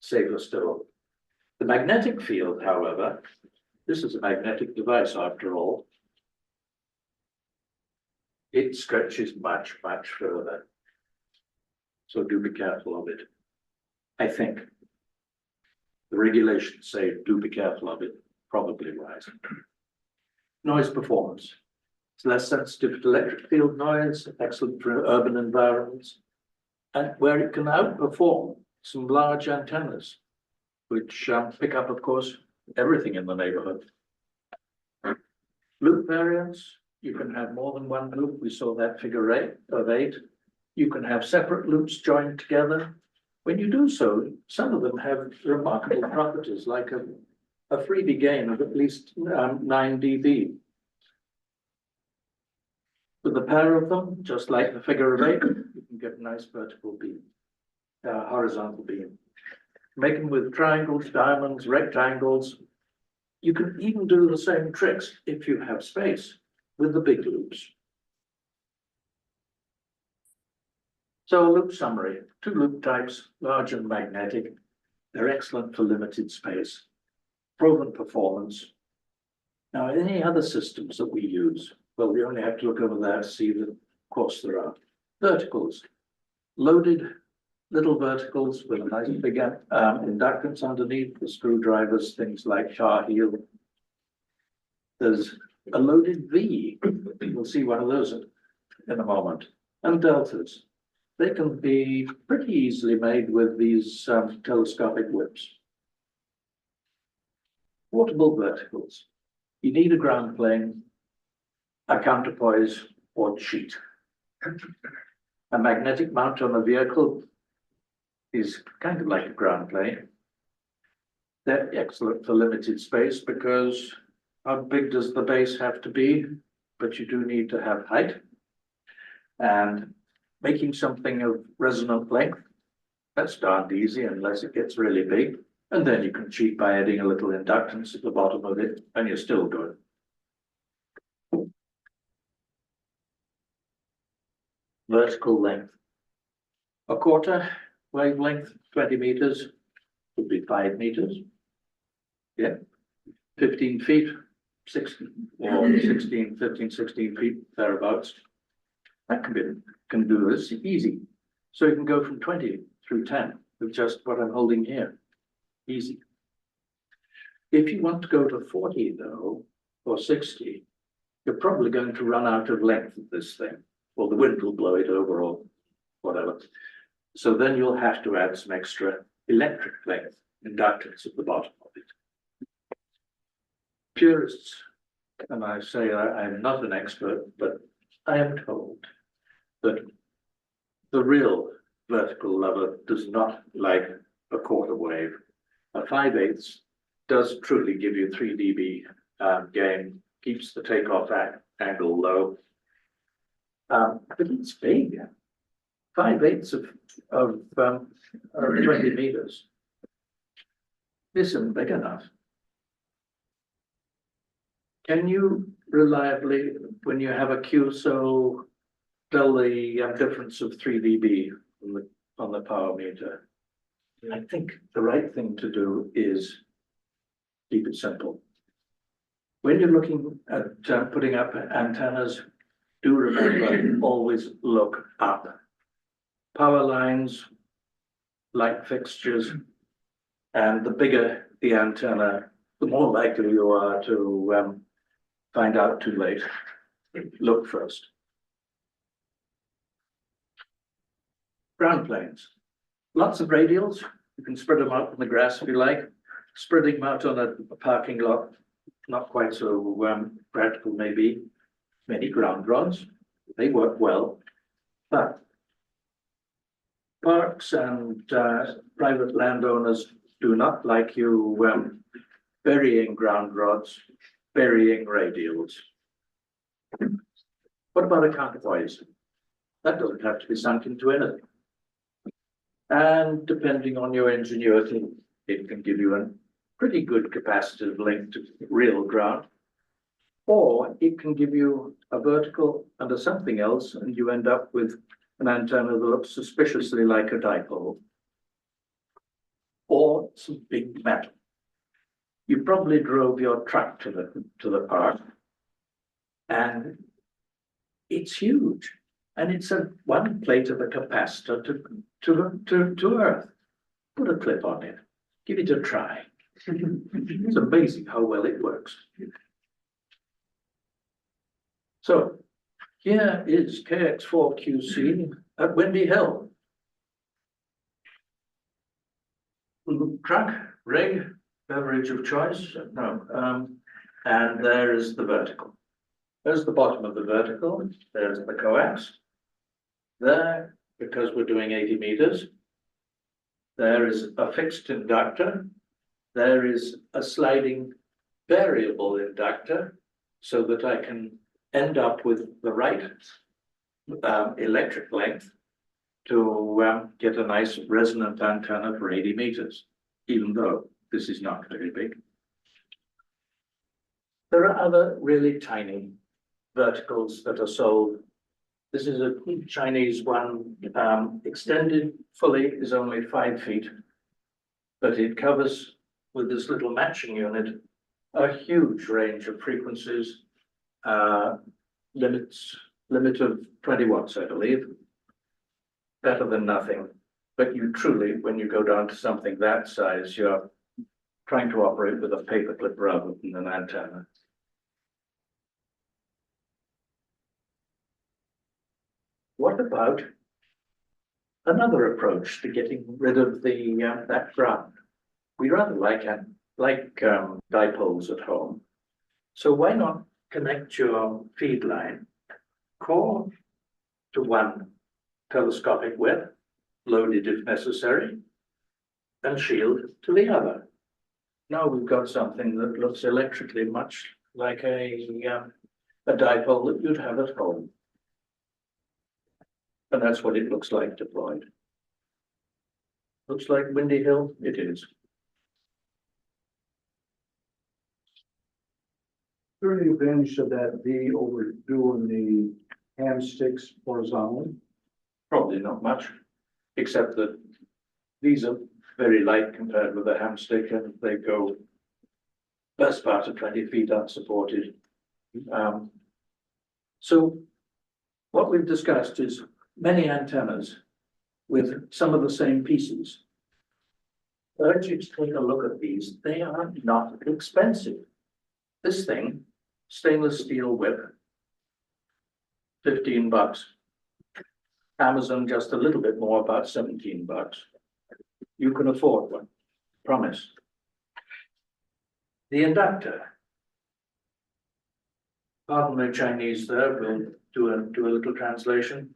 safer still. The magnetic field, however, this is a magnetic device after all. It stretches much, much further. So do be careful of it. I think the regulations say do be careful of it, probably wise. Noise performance. It's less sensitive to electric field noise, excellent for urban environments, and where it can outperform some large antennas, which pick up, of course, everything in the neighborhood. Loop variants, you can have more than one loop. We saw that figure 8 of 8. You can have separate loops joined together. When you do so, some of them have remarkable properties, like a freebie gain of at least 9 dB. With a pair of them, just like the figure of 8, you can get a nice vertical beam, horizontal beam. Make them with triangles, diamonds, rectangles. You can even do the same tricks if you have space with the big loops. So loop summary, 2 loop types, large and magnetic. They're excellent for limited space, proven performance. Now, any other systems that we use, well, we only have to look over there to see that, of course, there are verticals, loaded little verticals with a nice big inductance underneath, the screwdrivers, things like car heel. There's a loaded V, we'll see one of those in a moment, and deltas. They can be pretty easily made with these telescopic whips. Portable verticals. You need a ground plane, a counterpoise, or cheat. A magnetic mount on a vehicle is kind of like a ground plane. They're excellent for limited space because how big does the base have to be? But you do need to have height. And making something of resonant length, that's darned easy unless it gets really big. And then you can cheat by adding a little inductance at the bottom of it, and you're still good. Vertical length. A quarter wavelength, 20 meters, would be 5 meters. Yeah, 15 feet, 16 or 16, 15, 16 feet thereabouts. That can do this easy. So you can go from 20 through 10 with just what I'm holding here. Easy. If you want to go to 40 though, or 60, you're probably going to run out of length of this thing, or the wind will blow it over or whatever. So then you'll have to add some extra electric length inductance at the bottom of it. Purists, and I say I'm not an expert, but I am told that the real vertical lover does not like a quarter wave. A 5/8 does truly give you 3 dB gain, keeps the takeoff angle low. But it's big. 5/8 of 20 meters isn't big enough. Can you reliably, when you have a QSO, tell the difference of 3 dB on the power meter? I think the right thing to do is keep it simple. When you're looking at putting up antennas, do remember, always look up. Power lines, light fixtures, and the bigger the antenna, the more likely you are to find out too late. Look first. Ground planes. Lots of radials. You can spread them out in the grass if you like. Spreading them out on a parking lot, not quite so practical maybe. Many ground rods, they work well, but parks and private landowners do not like you burying ground rods, burying radials. What about a counterpoise? That doesn't have to be sunk into anything. And depending on your ingenuity, it can give you a pretty good capacitive link to real ground, or it can give you a vertical and a something else, and you end up with an antenna that looks suspiciously like a dipole, or some big metal. You probably drove your truck to the park, and it's huge, and it's a one plate of a capacitor to Earth. Put a clip on it, give it a try. It's amazing how well it works. So here is KX4QC at Windy Hill. Truck, rig, beverage of choice, no. And there is the vertical. There's the bottom of the vertical. There's the coax. There, because we're doing 80 meters, there is a fixed inductor. There is a sliding variable inductor so that I can end up with the right electric length to get a nice resonant antenna for 80 meters, even though this is not very big. There are other really tiny verticals that are sold. This is a Chinese one, extended fully is only 5 feet, but it covers with this little matching unit a huge range of frequencies, limit of 20 watts, I believe. Better than nothing, but you truly, when you go down to something that size, you're trying to operate with a paperclip rather than an antenna. What about another approach to getting rid of the that ground? We rather like dipoles at home. So why not connect your feed line core to one telescopic width, loaded if necessary, and shield to the other. Now we've got something that looks electrically much like a dipole that you'd have at home. And that's what it looks like deployed. Looks like Windy Hill, it is. there any advantage of that be over doing the ham sticks horizontally? Probably not much, except that these are very light compared with the hamstick and they go best part of 20 feet unsupported. So what we've discussed is many antennas with some of the same pieces. I urge you to take a look at these. They are not expensive. This thing, stainless steel whip, $15. Amazon just a little bit more, about $17. You can afford one, promise. The inductor. Pardon the Chinese there, we'll do a little translation.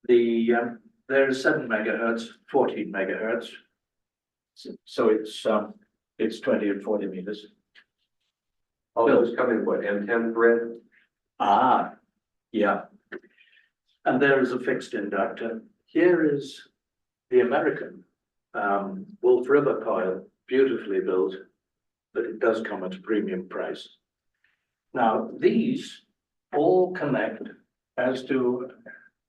There is 7 megahertz, 14 megahertz. So it's 20 and 40 meters. All those coming, what, M10 thread? Ah, yeah. And there is a fixed inductor. Here is the American Wolf River coil, beautifully built, but it does come at a premium price. Now, these all connect as to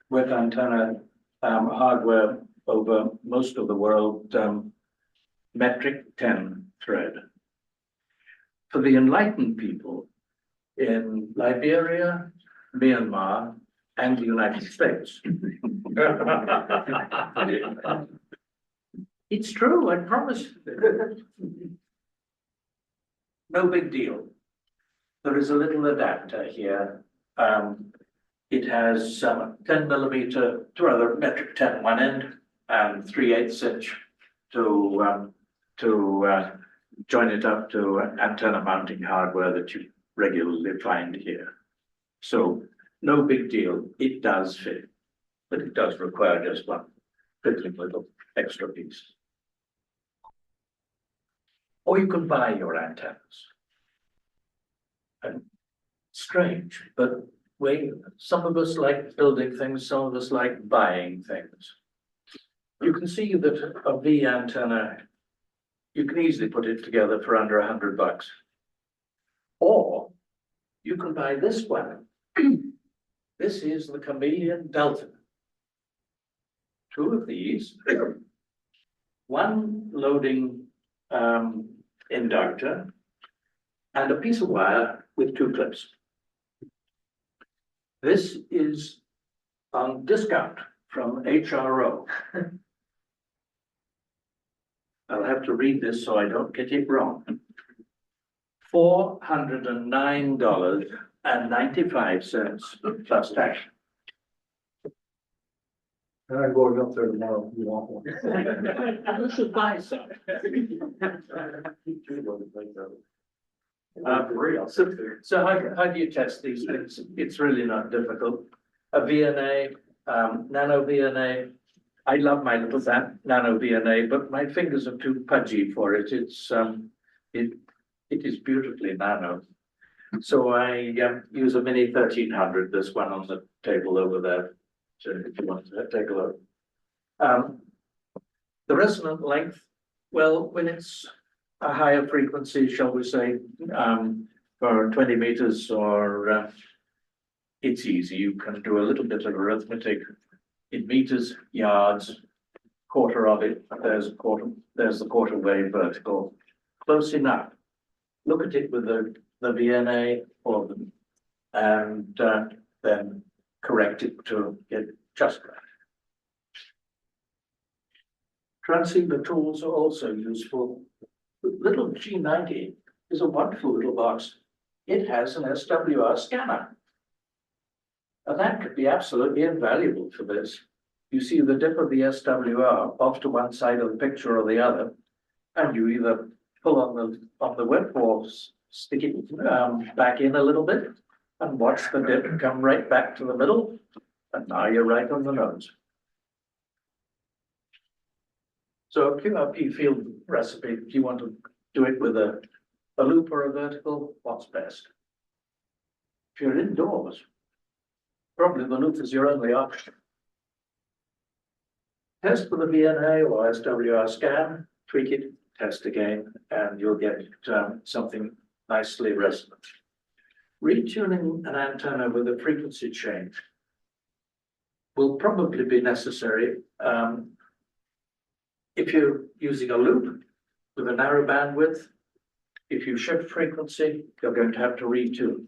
with antenna hardware over most of the world, metric 10 thread. For the enlightened people in Liberia, Myanmar, and the United States. It's true, I promise. No big deal. There is a little adapter here. It has 10 millimeter, to rather metric 10 one end, and 3/8 inch to join it up to antenna mounting hardware that you regularly find here. So no big deal. It does fit, but it does require just one fiddling little extra piece. Or you can buy your antennas. And strange, but some of us like building things, some of us like buying things. You can see that a V antenna, you can easily put it together for under $100. Or you can buy this one. This is the Chameleon Delta. 2 of these, one loading inductor, and a piece of wire with 2 clips. This is on discount from HRO. I'll have to read this so I don't get it wrong. $409.95 plus tax. And I'm going up there tomorrow if you want one. You should buy some. So how do you test these things? It's really not difficult. A VNA, nano VNA. I love my little nano VNA, but my fingers are too pudgy for it. It is beautifully nano. So I use a mini 1300, this one on the table over there. So if you want to take a look. The resonant length, well, when it's a higher frequency, shall we say, for 20 meters or it's easy. You can do a little bit of arithmetic in meters, yards, quarter of it. There's the quarter wave vertical. Close enough. Look at it with the VNA or and then correct it to get just right. Transceiver tools are also useful. Little G90 is a wonderful little box. It has an SWR scanner. And that could be absolutely invaluable for this. You see the dip of the SWR off to one side of the picture or the other, and you either pull on the whip or stick it back in a little bit and watch the dip come right back to the middle, and now you're right on the nose. So a QRP field recipe, if you want to do it with a loop or a vertical, what's best? If you're indoors, probably the loop is your only option. test for the VNA or SWR scan, tweak it, test again, and you'll get something nicely resonant. Retuning an antenna with a frequency change will probably be necessary if you're using a loop with a narrow bandwidth. If you shift frequency, you're going to have to retune.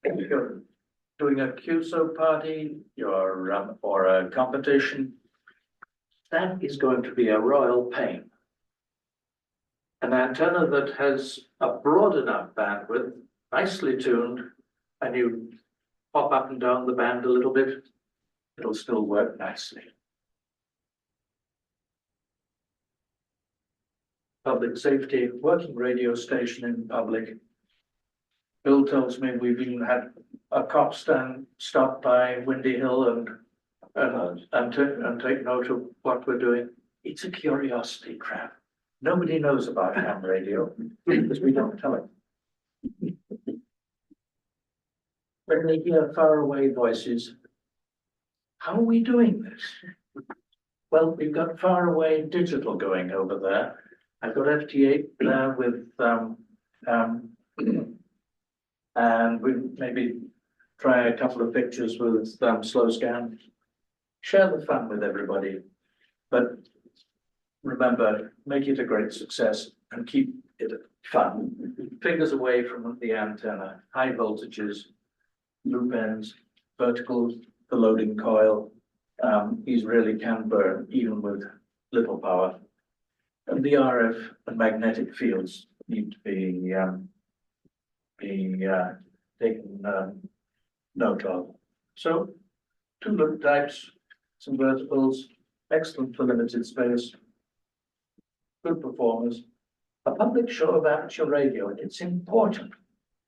If you're doing a QSO party, or a competition, that is going to be a royal pain. An antenna that has a broad enough bandwidth, nicely tuned, and you pop up and down the band a little bit, it'll still work nicely. Public safety, working radio station in public. Bill tells me we've even had a cop stand stop by Windy Hill and take note of what we're doing. It's a curiosity trap. Nobody knows about ham radio because we don't tell it. When they hear faraway voices, how are we doing this? Well, we've got faraway digital going over there. I've got FT8 there with and we maybe try a couple of pictures with slow scan. Share the fun with everybody, but remember, make it a great success and keep it fun. Fingers away from the antenna, high voltages, loop ends, vertical, the loading coil. These really can burn even with little power. And the RF and magnetic fields need to be taken note of. So, 2 loop types, some verticals, excellent for limited space, good performers, a public show of amateur radio, and it's important.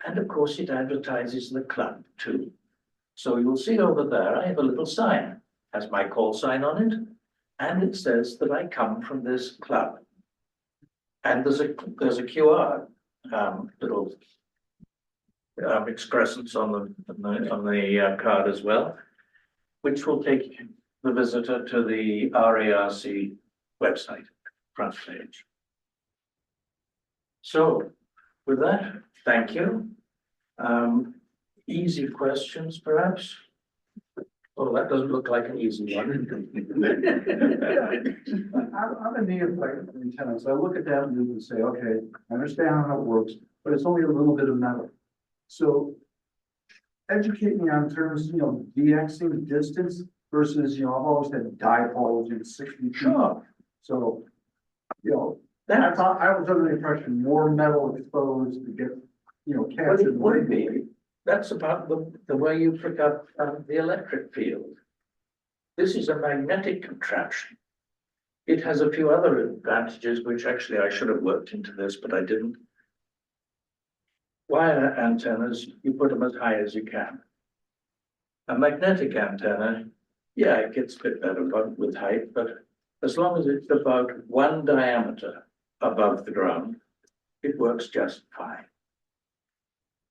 And of course, it advertises the club too. So you'll see over there, I have a little sign, has my call sign on it, and it says that I come from this club. And there's a QR little excrescence on the card as well, which will take the visitor to the RARC website, front page. So with that, thank you. Easy questions, perhaps? Oh, that doesn't look like an easy one. I'm a neophyte in antennas, so I look at that loop and say, okay, I understand how it works, but it's only a little bit of metal. So educate me on terms, DXing distance versus, I've always had dipoles in 60 feet. Sure. So, I thought, I was under the impression more metal exposed to get, Well, captured. it would be. That's about the way you pick up the electric field. This is a magnetic contraption. It has a few other advantages, which actually I should have worked into this, but I didn't. Wire antennas, you put them as high as you can. A magnetic antenna, yeah, it gets a bit better with height, but as long as it's about 1 diameter above the ground, it works just fine.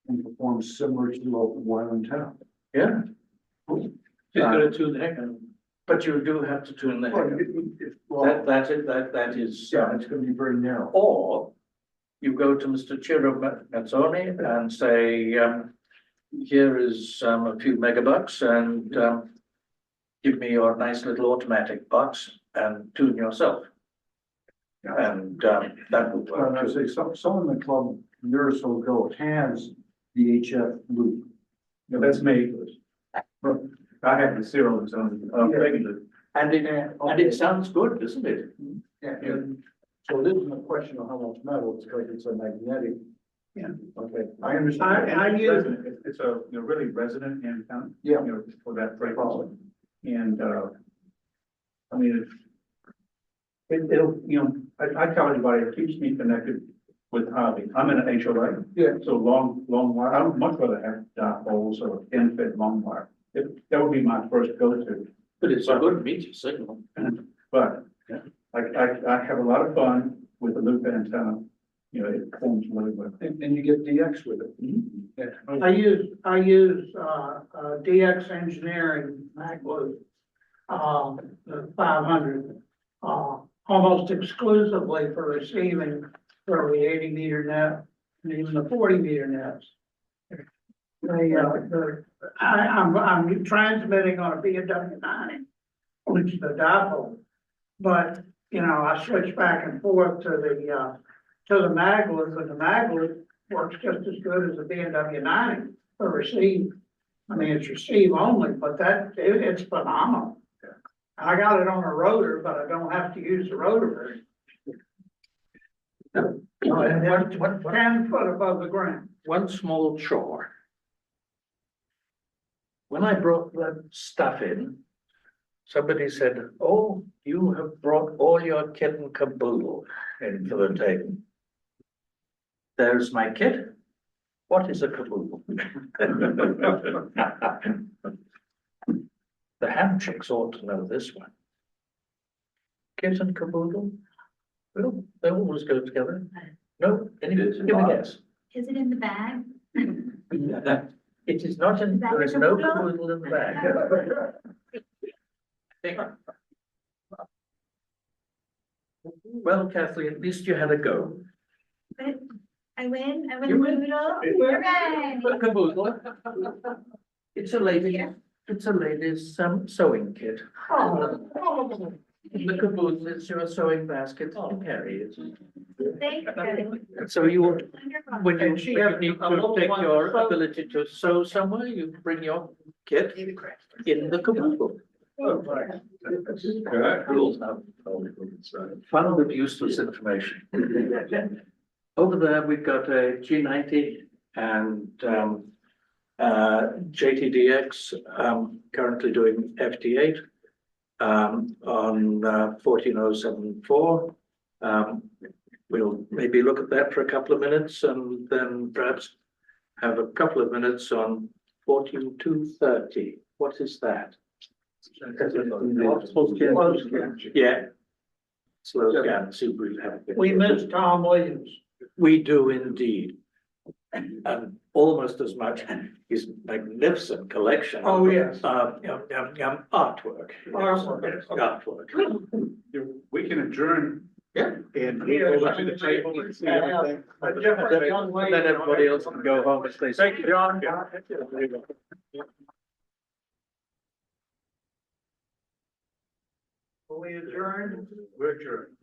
And performs similar to a wire antenna. Yeah. You gotta tune the heck out of it. But you do have to tune the heck out of it. That is. Yeah, it's gonna be very narrow. Or you go to Mr. Ciro Mazzoni and say, here is a few megabucks and give me your nice little automatic box and tune yourself. Yeah. And that would work. I would say someone in the club years or so ago has the HF loop. That's me. I have the zeros on, regular. And it sounds good, doesn't it? Yeah. So this isn't a question of how much metal, it's because it's a magnetic. Yeah. Okay, I understand. It's a, really resonant antenna. Yeah. For that frequency. And, I mean, it'll, I tell everybody, it keeps me connected with hobby. I'm in an HOA. Yeah. So long wire, I would much rather have dipoles or thin fit long wire. That would be my first go-to. But it's a good meteor signal. But I have a lot of fun with the loop antenna. It performs really well. And you get DX with it. Yeah. I use DX Engineering MacBook, 500. almost exclusively for receiving for the 80-meter net and even the 40-meter nets. I'm transmitting on a BMW 9, which is the dipole. But, you know, I switch back and forth to the maglet, and the maglet works just as good as the BMW 9 for receive. I mean, it's receive only, but it's phenomenal. I got it on a rotor, but I don't have to use the rotor very. And it's 10 foot above the ground. One small chore. When I brought that stuff in, somebody said, "Oh, you have brought all your kit and caboodle in for the table." There's my kit. What is a caboodle? The ham chicks ought to know this one. Kit and caboodle? Well, they always go together. No, give me a guess. Is it in the bag? It is not in, there is no caboodle in the bag. Well, Kathleen, at least you had a go. But I win You the win. noodle. Hooray! A caboodle. It's a lady's sewing kit. The caboodle is your sewing basket to carry it. Thank you. So you, when you And she when has you need a to little take one your sew- ability to sew somewhere, you bring your kit in the caboodle. Rules now. Fun with useless information. Over there, we've got a G90 and JTDX, currently doing FT8 on 14074. We'll maybe look at that for a couple of minutes and then perhaps have a couple of minutes on 14230. What is that? Yeah. Slow scan, see if we have it. We missed Tom Williams. We do indeed. And almost as much his magnificent collection. Oh, yes. Artwork. Artwork. We can adjourn. Yeah. And go over to the table and see everything. A different young And lady. then everybody else can go home if they. Thank you, John. We adjourned. We're adjourned.